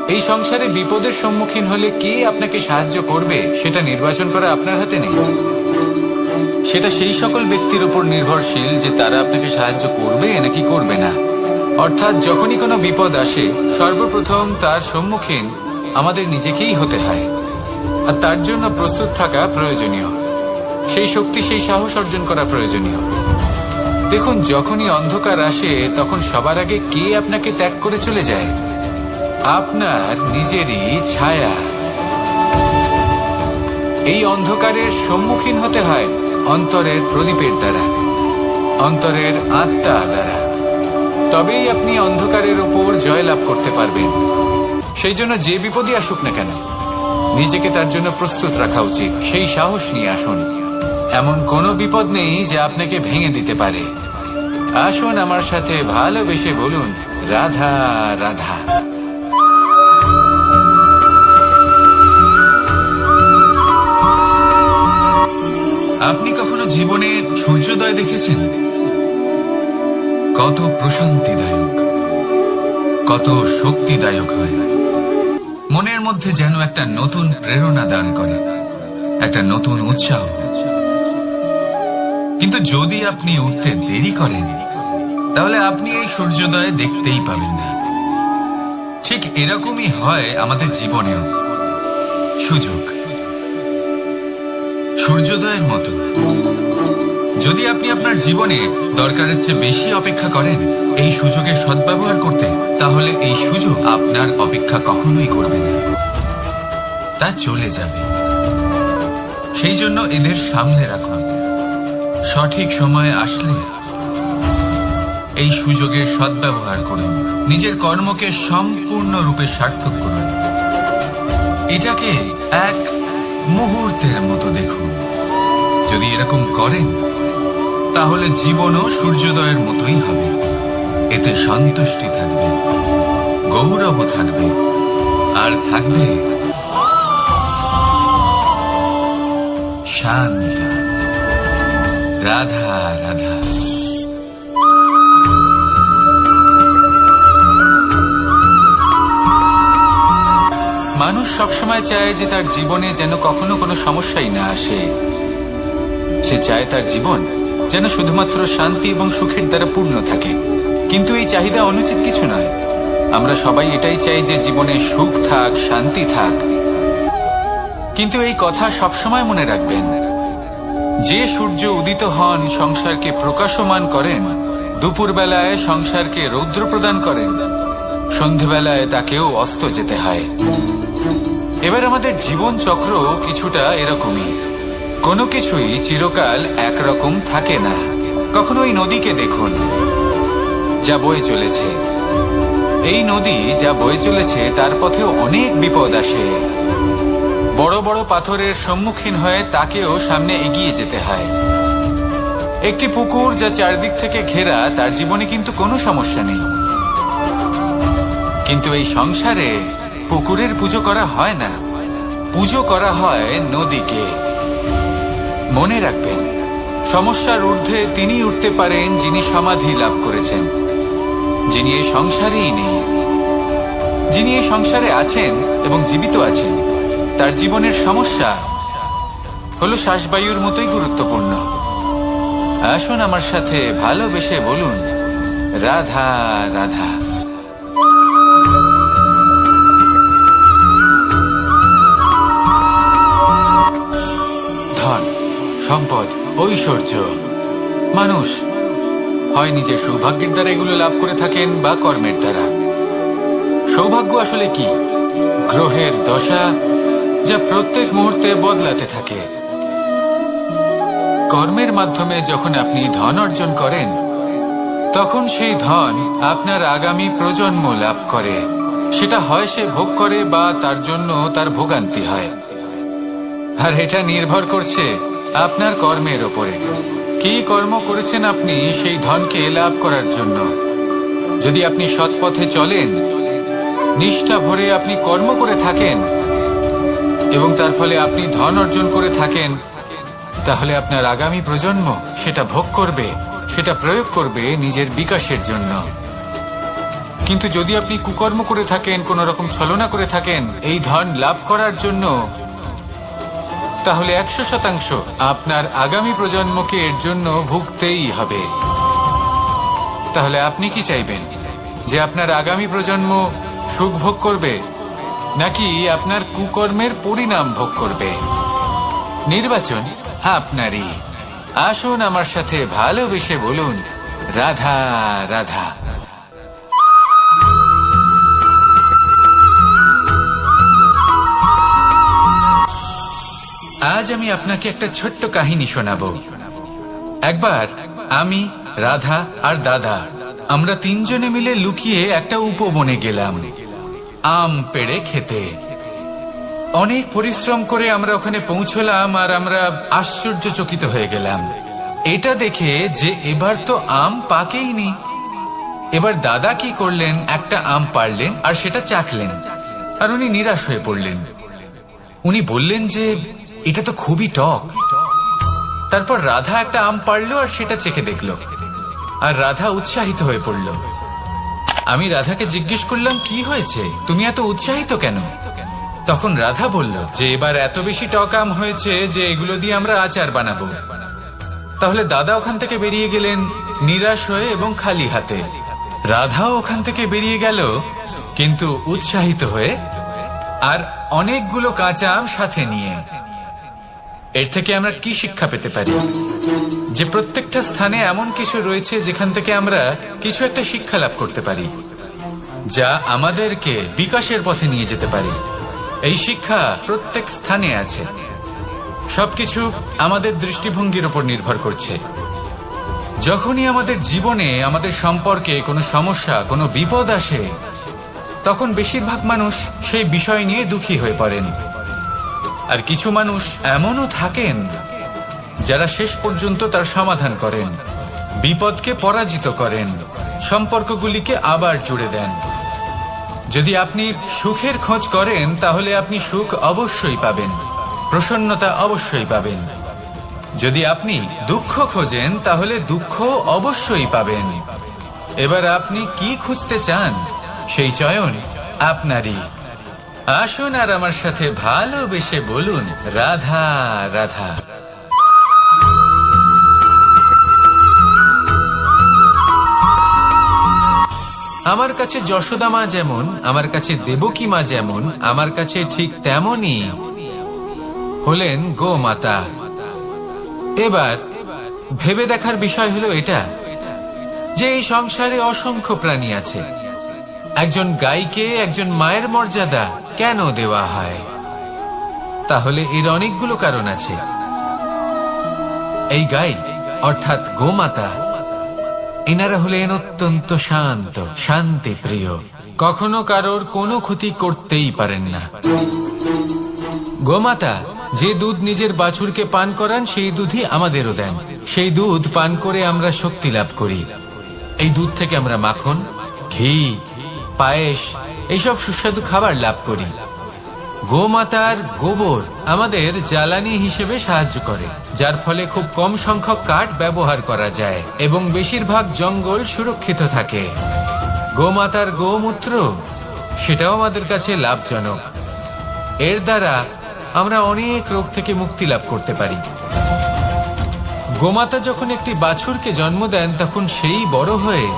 এই সংসারে বিপদের সম্মুখীন হলে কে আপনাকে সাহায্য করবে সেটা নির্বাচন করা আপনার হাতে নেই। সেটা সেই সকল ব্যক্তির উপর নির্ভরশীল যে তারা আপনাকে সাহায্য করবে নাকি করবে না। অর্থাৎ যখনই কোনো বিপদ আসে, সর্বপ্রথম তার সম্মুখীন আমাদের নিজেকেই হতে হয়, আর তার জন্য প্রস্তুত থাকা প্রয়োজনীয়। সেই শক্তি, সেই সাহস অর্জন করা প্রয়োজনীয়। দেখুন, যখনই অন্ধকার আসে তখন সবার আগে কে আপনাকে ত্যাগ করে চলে যায়? আপনার নিজেরই ছায়া। এই অন্ধকারের সম্মুখীন হতে হয় অন্তরের প্রদীপের দ্বারা, অন্তরের আত্মা দ্বারা। তবেই আপনি অন্ধকারের উপর জয়লাভ করতে পারবেন। সেই জন্য যে বিপদই আসুক না কেন, নিজেকে তার জন্য প্রস্তুত রাখা উচিত। সেই সাহস নিয়ে আসুন। এমন কোনো বিপদ নেই যা আপনাকে ভেঙে দিতে পারে। আসুন আমার সাথে ভালোবেসে বলুন, রাধা রাধা। আপনি কখনো জীবনে সূর্যোদয় দেখেছেন? কত প্রশান্তিদায়ক, কত শক্তিদায়ক হয়। মনের মধ্যে যেন একটা নতুন প্রেরণা দান করে, একটা নতুন উৎসাহ। কিন্তু যদি আপনি উঠতে দেরি করেন, তাহলে আপনি এই সূর্যোদয় দেখতেই পাবেন না। ঠিক এরকমই হয় আমাদের জীবনেও। সুযোগ সূর্যোদয়ের মতো। যদি আপনি আপনার জীবনে দরকারের চেয়ে বেশি অপেক্ষা করেন এই সুযোগের সদ্ব্যবহার করতে, তাহলে এই সুযোগ আপনার অপেক্ষা কখনোই করবে না, তা চলে যাবে। সেই জন্য এদের সামনে রাখুন। সঠিক সময়ে আসলে এই সুযোগের সদ্ব্যবহার করুন। নিজের কর্মকে সম্পূর্ণরূপে সার্থক করুন। এটাকে এক মুহূর্তের মতো দেখুন। যদি এরকম করেন, তাহলে জীবনও সূর্যোদয়ের মতোই হবে। এতে সন্তুষ্টি থাকবে, গৌরব থাকবে, আর থাকবে শান্তি। রাধা রাধা। মানুষ সবসময় চায় যে তার জীবনে যেন কখনো কোনো সমস্যাই না আসে। সে চায় তার জীবন যেন শুধুমাত্র শান্তি এবং সুখের দ্বারা পূর্ণ থাকে। কিন্তু এই চাহিদা অনুচিত কিছু নয়। আমরা সবাই এটাই চাই যে জীবনে সুখ থাক, শান্তি থাক। কিন্তু এই কথা সবসময় মনে রাখবেন, যে সূর্য উদিত হন সংসারকে প্রকাশমান করেন, দুপুরবেলায় সংসারকে রৌদ্র প্রদান করেন, সন্ধেবেলায় তাকেও অস্ত যেতে হয়। এবার আমাদের জীবন চক্র কিছুটা এরকমই। কোনো কিছুই চিরকাল একরকম থাকে না। কখনো এই নদীকে দেখুন, যা বয়ে চলেছে। এই নদী যা বয়ে চলেছে তার পথেও অনেক বিপদ আসে। বড় বড় পাথরের সম্মুখীন হয়ে তাকেও সামনে এগিয়ে যেতে হয়। একটি পুকুর যা চারদিক থেকে ঘেরা, তার জীবনে কিন্তু কোনো সমস্যা নেই। কিন্তু এই সংসারে পুকুরের পুজো করা হয় না, পুজো করা হয় নদীকে। মনে রাখবেন, সমস্যার ঊর্ধ্বে তিনি উঠতে পারেন যিনি সমাধি লাভ করেছেন, যিনি এই সংসারেই নেই। যিনি এই সংসারে আছেন এবং জীবিত আছেন, তার জীবনের সমস্যা হলো শ্বাসবায়ুর মতোই গুরুত্বপূর্ণ। আসুন আমার সাথে ভালোবেসে বলুন, রাধা রাধা। ধন, সম্পদ, ঐশ্বর্য, মানুষ হয় নিজের সৌভাগ্যের দ্বারা এগুলো লাভ করে থাকেন বা কর্মের দ্বারা। সৌভাগ্য আসলে কি? গ্রহের দশা, যা প্রত্যেক মুহূর্তে বদলাতে থাকে। কর্মের মাধ্যমে যখন আপনি ধন অর্জন করেন, তখন সেই ধন আপনার আগামী প্রজন্ম লাভ করে। সেটা হয় সে ভোগ করে বা তার জন্য তার ভোগান্তি হয়। আর এটা নির্ভর করছে আপনার কর্মের ওপরে। কি কর্ম করেছেন আপনি সেই ধনকে লাভ করার জন্য। যদি আপনি সৎ পথে চলেন, নিষ্ঠা ভরে আপনি কর্ম করে থাকেন এবং তার ফলে আপনি ধন অর্জন করে থাকেন, তাহলে আপনার আগামী প্রজন্ম সেটা ভোগ করবে, সেটা প্রয়োগ করবে নিজের বিকাশের জন্য। কিন্তু যদি আপনি কুকর্ম করে থাকেন, কোন রকম ছলনা করে থাকেন এই ধন লাভ করার জন্য, তাহলে 100% আপনার আগামী প্রজন্মকে এর জন্য ভুগতেই হবে। তাহলে আপনি কি চাইবেন? যে আপনার আগামী প্রজন্ম সুখ ভোগ করবে, নাকি আপনার কুকর্মের পরিণাম ভোগ করবে? নির্বাচন আপনারই। আসুন আমার সাথে ভালোবেসে বলুন, রাধা রাধা। আজ আমি আপনাকে একটা ছোট্ট কাহিনী শোনাবো। একবার আমি, রাধা আর দাদা, আমরা তিনজনে মিলে লুকিয়ে একটা উপবনে গেলাম আম পেড়ে খেতে। অনেক পরিশ্রম করে আমরা ওখানে পৌঁছলাম আর আমরা আশ্চর্যচকিত হয়ে গেলাম এটা দেখে যে এবার তো আম পাকেইনি। এবার দাদা কি করলেন, একটা আম পাড়লেন আর সেটা চাখলেন, আর উনি নিরাশ হয়ে পড়লেন। উনি বললেন যে এটা তো খুবই টক। তারপর রাধা একটা আম পাড়লো আর সেটা চেখে দেখলো, আর রাধা উৎসাহিত হয়ে পড়ল। আমি রাধাকে জিজ্ঞেস করলাম, কি হয়েছে, তুমি এত উৎসাহিত কেন? তখন রাধা বলল যে এবার এত বেশি টক আম হয়েছে যে এগুলো দিয়ে আমরা আচার বানাবো। তাহলে দাদা ওখান থেকে বেরিয়ে গেলেন নিরাশ হয়ে এবং খালি হাতে। রাধাও ওখান থেকে বেরিয়ে গেল কিন্তু উৎসাহিত হয়ে, আর অনেকগুলো কাঁচা আম সাথে নিয়ে। এর থেকে আমরা কি শিক্ষা পেতে পারি? যে প্রত্যেকটা স্থানে এমন কিছু রয়েছে যেখান থেকে আমরা কিছু একটা শিক্ষা লাভ করতে পারি, যা আমাদেরকে বিকাশের পথে নিয়ে যেতে পারে। এই শিক্ষা প্রত্যেক স্থানে আছে। সবকিছু আমাদের দৃষ্টিভঙ্গির উপর নির্ভর করছে। যখনই আমাদের জীবনে, আমাদের সম্পর্কে কোনো সমস্যা, কোনো বিপদ আসে, তখন বেশিরভাগ মানুষ সেই বিষয় নিয়ে দুঃখী হয়ে পড়েন। আর কিছু মানুষ এমনও থাকেন যারা শেষ পর্যন্ত তার সমাধান করেন, বিপদকে পরাজিত করেন, সম্পর্কগুলিকে আবার জুড়ে দেন। যদি আপনি সুখের খোঁজ করেন, তাহলে আপনি সুখ অবশ্যই পাবেন, প্রসন্নতা অবশ্যই পাবেন। যদি আপনি দুঃখ খোঁজেন, তাহলে দুঃখ অবশ্যই পাবেন। এবার আপনি কি খুঁজতে চান, সেই চয়ন আপনারই। আসুন আর আমার সাথে ভালোবেসে বলুন, রাধা রাধা। আমার কাছে যশোদা মা যেমন, আমার কাছে দেবকী মা যেমন, আমার কাছে ঠিক তেমনই হলেন গোমাতা। এবার ভেবে দেখার বিষয় হলো এটা, যে এই সংসারে অসংখ্য প্রাণী আছে। একজন গাইকে একজন মায়ের মর্যাদা কেন দেওয়া হয়? তাহলে এর অনেকগুলো কারণ আছে। এই গাই অর্থাৎ গোমাতা, এনারা হলেন অত্যন্ত শান্ত, শান্তি প্রিয়, কখনো কারোর কোনো ক্ষতি করতেই পারেন না। গোমাতা যে দুধ নিজের বাছুরকে পান করান, সেই দুধই আমাদেরও দেন। সেই দুধ পান করে আমরা শক্তি লাভ করি। এই দুধ থেকে আমরা মাখন, ঘি, পায়েস, এইসব সুস্বাদু খাবার লাভ করি। গোমাতার গোবর আমাদের জ্বালানি হিসেবে সাহায্য করে, যার ফলে খুব কম সংখ্যক কাঠ ব্যবহার করা যায় এবং বেশিরভাগ জঙ্গল সুরক্ষিত থাকে। গোমাতার গোমূত্র, সেটাও আমাদের কাছে লাভজনক। এর দ্বারা আমরা অনেক রোগ থেকে মুক্তি লাভ করতে পারি। গোমাতা যখন একটি বাছুরকে জন্ম দেন, তখন সেই বড় হয়ে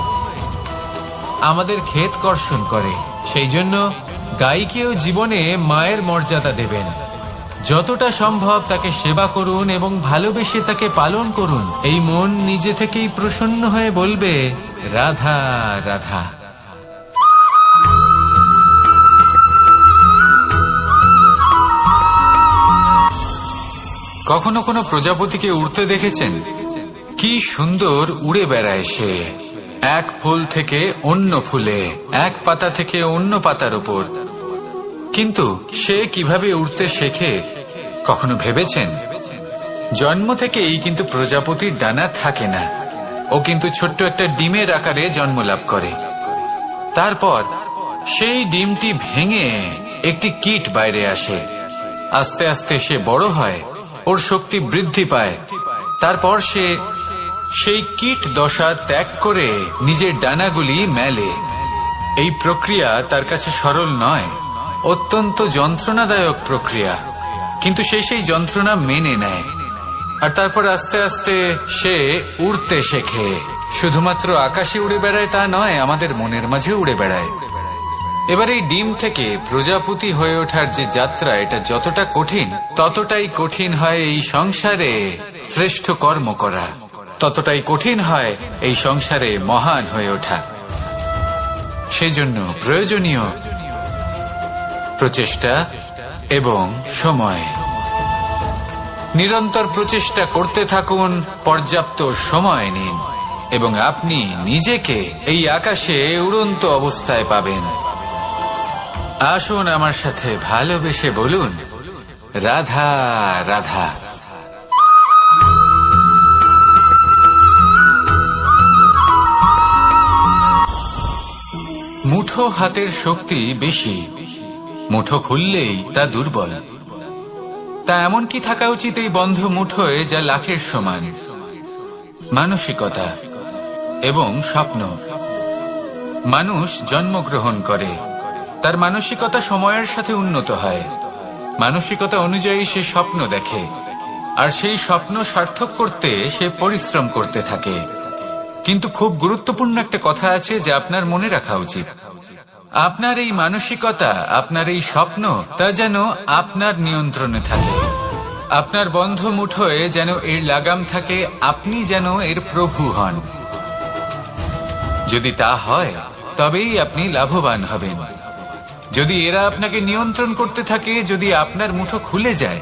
আমাদের ক্ষেত কর্ষণ করে। সেই জন্য গাইকেও জীবনে মায়ের মর্যাদা দেবেন। যতটা সম্ভব তাকে সেবা করুন এবং ভালোবেসে তাকে পালন করুন। এই মন নিজে থেকেই প্রসন্ন হয়ে বলবে, রাধা রাধা। কখনো কোনো প্রজাপতিকে উড়তে দেখেছেন? কি সুন্দর উড়ে বেড়ায় সে, এক ফুল থেকে অন্য ফুলে, এক পাতা থেকে অন্য পাতার উপর। কিন্তু সে কিভাবে উড়তে শেখে কখনো ভেবেছেন? জন্ম থেকেই কিন্তু প্রজাপতির ডানা থাকে না, ও কিন্তু ছোট্ট একটা ডিমের আকারে জন্ম লাভ করে। তারপর সেই ডিমটি ভেঙে একটি কীট বাইরে আসে। আস্তে আস্তে সে বড় হয়, ওর শক্তি বৃদ্ধি পায়। তারপর সে সেই কীট দশা ত্যাগ করে নিজের ডানাগুলি মেলে। এই প্রক্রিয়া তার কাছে সরল নয়, অত্যন্ত যন্ত্রণাদায়ক প্রক্রিয়া, কিন্তু সে সেই যন্ত্রণা মেনে নেয়। আর তারপর আস্তে আস্তে সে উড়তে শেখে। শুধুমাত্র আকাশে উড়ে বেড়ায় তা নয়, আমাদের মনের মাঝে উড়ে বেড়ায়। এবার এই ডিম থেকে প্রজাপতি হয়ে ওঠার যে যাত্রা, এটা যতটা কঠিন, ততটাই কঠিন হয় এই সংসারে শ্রেষ্ঠ কর্ম করা, ততটাই কঠিন হয় এই সংসারে মহান হয়ে ওঠা। সেজন্য প্রয়োজনীয় প্রচেষ্টা এবং সময়। নিরন্তর প্রচেষ্টা করতে থাকুন, পর্যাপ্ত সময় নিন, এবং আপনি নিজেকে এই আকাশে উড়ন্ত অবস্থায় পাবেন। আসুন আমার সাথে ভালোবেসে বলুন, রাধা রাধা। মুঠো হাতের শক্তি বেশি, মুঠো খুললেই তা দুর্বল। তা এমন কি থাকা উচিত এই বন্ধ মুঠোয় যা লাখের সমান? মানসিকতা এবং স্বপ্ন। মানুষ জন্মগ্রহণ করে, তার মানসিকতা সময়ের সাথে উন্নত হয়। মানসিকতা অনুযায়ী সে স্বপ্ন দেখে, আর সেই স্বপ্ন সার্থক করতে সে পরিশ্রম করতে থাকে। কিন্তু খুব গুরুত্বপূর্ণ একটা কথা আছে যা আপনার মনে রাখা উচিত। আপনার এই মানসিকতা, আপনার এই স্বপ্ন, তা যেন আপনার নিয়ন্ত্রণে থাকে। আপনার বন্ধ মুঠোয় যেন এর লাগাম থাকে, আপনি যেন এর প্রভু হন। যদি তা হয় তবেই আপনি লাভবান হবেন। যদি এরা আপনাকে নিয়ন্ত্রণ করতে থাকে, যদি আপনার মুঠো খুলে যায়,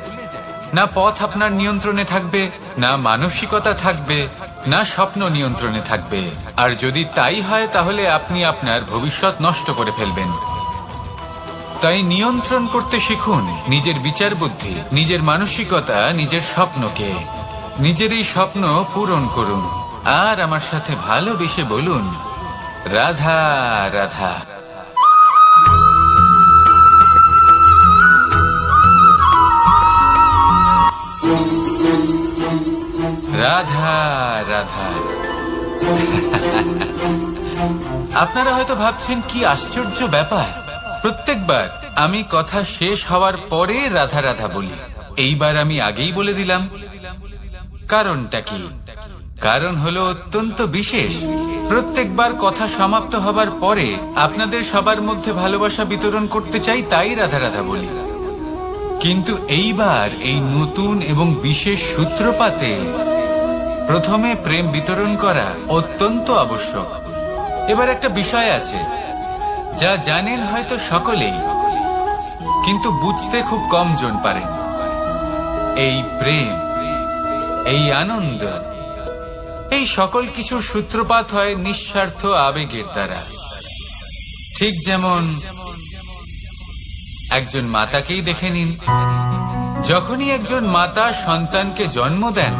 না পথ আপনার নিয়ন্ত্রণে থাকবে, না মানসিকতা থাকবে, না স্বপ্ন নিয়ন্ত্রণে থাকবে। আর যদি তাই হয় তাহলে আপনি আপনার ভবিষ্যৎ নষ্ট করে ফেলবেন। তাই নিয়ন্ত্রণ করতে শিখুন নিজের বিচার বুদ্ধি, নিজের মানসিকতা, নিজের স্বপ্নকে। নিজের এই স্বপ্ন পূরণ করুন, আর আমার সাথে ভালোবেসে বলুন, রাধা রাধা। রাধা রাধা। আপনারা হয়তো ভাবছেন কি আশ্চর্য ব্যাপার, প্রত্যেকবার আমি কথা শেষ হওয়ার পরে রাধা রাধা বলি। এইবার আমি আগেই বলে দিলাম। কারণটা কি? কারণ হলো অত্যন্ত বিশেষ। প্রত্যেকবার কথা সমাপ্ত হবার পরে আপনাদের সবার মধ্যে ভালোবাসা বিতরণ করতে চাই, তাই রাধা রাধা বলি। কিন্তু এইবার এই নতুন এবং বিশেষ সূত্রপাতে প্রথমে প্রেম বিতরণ করা অত্যন্ত আবশ্যক। এবার একটা বিষয় আছে যা জানেন হয়তো সকলেই, কিন্তু বুঝতে খুব কম জন পারেন। এই প্রেম, এই আনন্দ, এই সকল কিছুর সূত্রপাত হয় নিঃস্বার্থ আবেগের দ্বারা। ঠিক যেমন একজন মাতাকেই দেখে নিন। যখনই একজন মাতা সন্তানকে জন্ম দেন,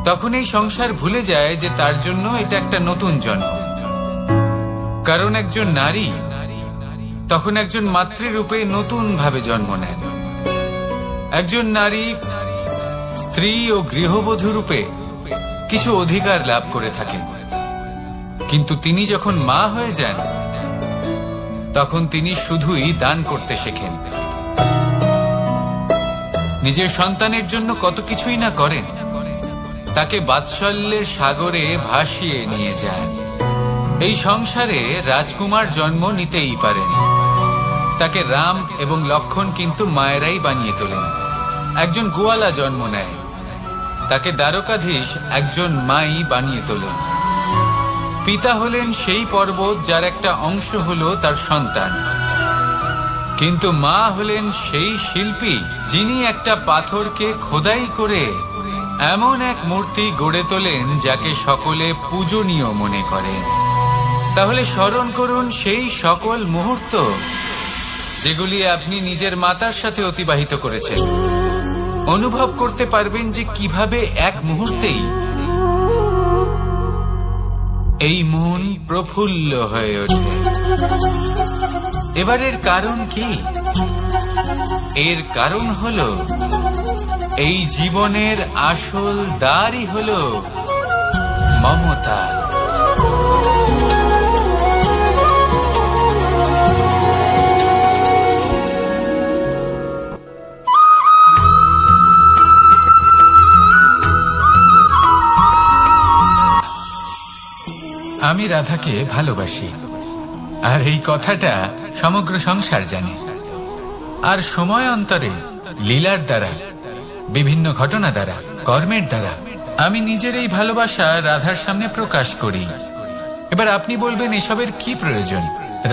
তখন এই সংসার ভুলে যায় যে তার জন্য এটা একটা নতুন জন্ম। কারণ একজন নারী তখন একজন মাতৃরূপে নতুন ভাবে জন্ম নেন। একজন নারী স্ত্রী ও গৃহবধূ রূপে কিছু অধিকার লাভ করে থাকেন, কিন্তু তিনি যখন মা হয়ে যান তখন তিনি শুধুই দান করতে শেখেন। নিজের সন্তানের জন্য কত কিছুই না করেন, তাকে বাৎসল্যের সাগরে ভাসিয়ে নিয়ে যান। এই সংসারে রাজকুমার জন্ম নিতেই পারেন, তাকে রাম এবং লক্ষণ কিন্তু মায়েরাই বানিয়ে তোলেন। একজন গোয়ালা জন্ম নেয়, তাকে দ্বারকাধীশ একজন মাই বানিয়ে তোলেন। পিতা হলেন সেই পর্বত যার একটা অংশ হলো তার সন্তান, কিন্তু মা হলেন সেই শিল্পী যিনি একটা পাথরকে খোদাই করে এমন এক মূর্তি গড়ে তোলেন যাকে সকলে পূজনীয় মনে করেন। তাহলে স্মরণ করুন সেই সকল মুহূর্ত যেগুলি আপনি নিজের মাতার সাথে অতিবাহিত করেছেন। অনুভব করতে পারবেন যে কিভাবে এক মুহূর্তেই এই মন প্রফুল্ল হয়ে ওঠে। এবার এর কারণ কি? এর কারণ হলো এই জীবনের আসল দ্বারই হলো মমতা। আমি রাধাকে ভালোবাসি, আর এই কথাটা সমগ্র সংসার জানে। আর সময় অন্তরে লীলার দ্বারা, বিভিন্ন ঘটনা দ্বারা, কর্মের দ্বারা আমি নিজের এই ভালোবাসা রাধার সামনে প্রকাশ করি। এবার আপনি বলবেন, এসবের কি প্রয়োজন?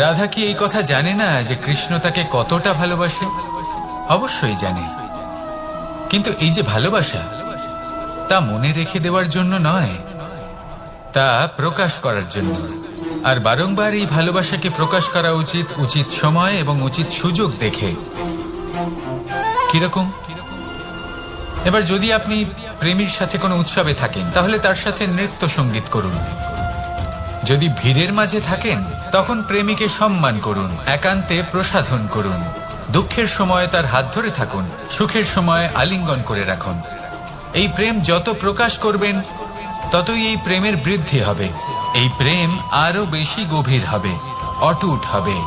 রাধা কি এই কথা জানে না যে কৃষ্ণ তাকে কতটা ভালোবাসে? অবশ্যই জানে, কিন্তু এই যে ভালোবাসা, তা মনে রেখে দেওয়ার জন্য নয়, তা প্রকাশ করার জন্য। আর বারংবার এই ভালোবাসাকে প্রকাশ করা উচিত, উচিত সময় এবং উচিত সুযোগ দেখে। কিরকম? এবার যদি আপনি প্রেমীর সাথে কোনো উৎসবে থাকেন, তাহলে তার সাথে নৃত্য সঙ্গীত করুন। যদি ভিড়ের মাঝে থাকেন, তখন প্রেমীকে সম্মান করুন, একান্তে প্রসাধন করুন। দুঃখের সময় তার হাত ধরে থাকুন, সুখের সময় আলিঙ্গন করে রাখুন। এই প্রেম যত প্রকাশ করবেন, ততই এই প্রেমের বৃদ্ধি হবে। এই প্রেম আরো বেশি গভীর হবে, অটুট হবে।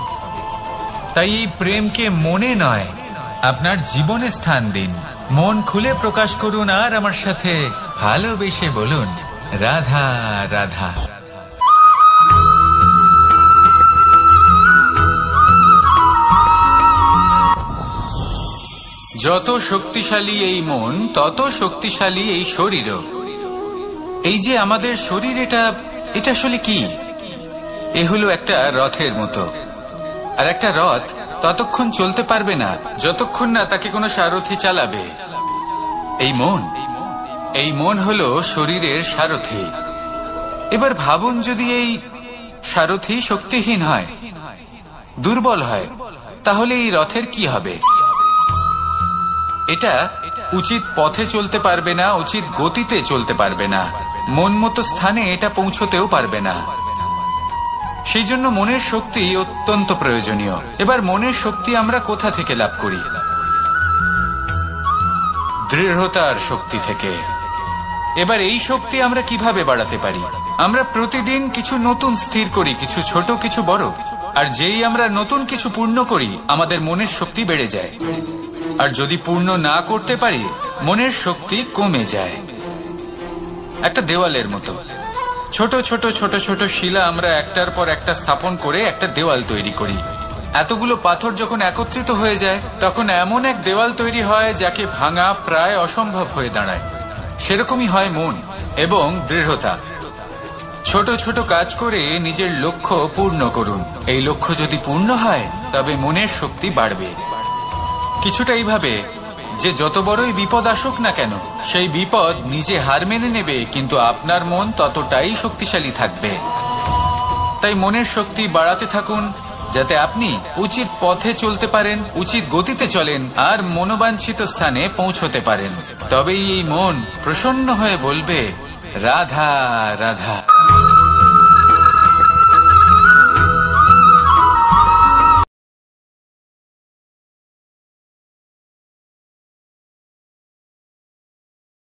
তাই এই প্রেমকে মনে নয়, আপনার জীবনে স্থান দিন। মন খুলে প্রকাশ করুন, আর আমার সাথে ভালোবেসে বলুন, রাধা রাধা। যত শক্তিশালী এই মন, তত শক্তিশালী এই শরীরও। এই যে আমাদের শরীর, এটা আসলে কি? এ হলো একটা রথের মতো। আর একটা রথ ততক্ষণ চলতে পারবে না যতক্ষণ না তাকে কোনো সারথি চালাবে। এই মন হলো শরীরের সারথি। এবার ভাবুন, যদি এই সারথি শক্তিহীন হয়, দুর্বল হয়, তাহলে এই রথের কি হবে? এটা উচিত পথে চলতে পারবে না, উচিত গতিতে চলতে পারবে না, মন মতো স্থানে এটা পৌঁছতেও পারবে না। সেই জন্য মনের শক্তি অত্যন্ত প্রয়োজনীয়। এবার মনের শক্তি আমরা কোথা থেকে লাভ করি? দৃঢ়তার শক্তি থেকে। এবার এই শক্তি আমরা কিভাবে বাড়াতে পারি? আমরা প্রতিদিন কিছু নতুন স্থির করি, কিছু ছোট, কিছু বড়। আর যেই আমরা নতুন কিছু পূর্ণ করি, আমাদের মনের শক্তি বেড়ে যায়। আর যদি পূর্ণ না করতে পারি, মনের শক্তি কমে যায়। একটা দেওয়ালের মতো ছোট ছোট ছোট ছোট শিলা আমরা একটার পর একটা স্থাপন করে একটা দেওয়াল তৈরি করি। এতগুলো পাথর যখন একত্রিত হয়ে যায়, তখন এমন এক দেওয়াল তৈরি হয় যাকে ভাঙা প্রায় অসম্ভব হয়ে দাঁড়ায়। সেরকমই হয় মন এবং দৃঢ়তা। ছোট ছোট কাজ করে নিজের লক্ষ্য পূর্ণ করুন। এই লক্ষ্য যদি পূর্ণ হয়, তবে মনের শক্তি বাড়বে। কিছুটা এইভাবে যে যত বড়ই বিপদ আসুক না কেন, সেই বিপদ নিজে হার মেনে নেবে, কিন্তু আপনার মন ততটাই শক্তিশালী থাকবে। তাই মনের শক্তি বাড়াতে থাকুন, যাতে আপনি উচিত পথে চলতে পারেন, উচিত গতিতে চলেন, আর মনোবাঞ্ছিত স্থানে পৌঁছতে পারেন। তবেই এই মন প্রসন্ন হয়ে বলবে, রাধা রাধা।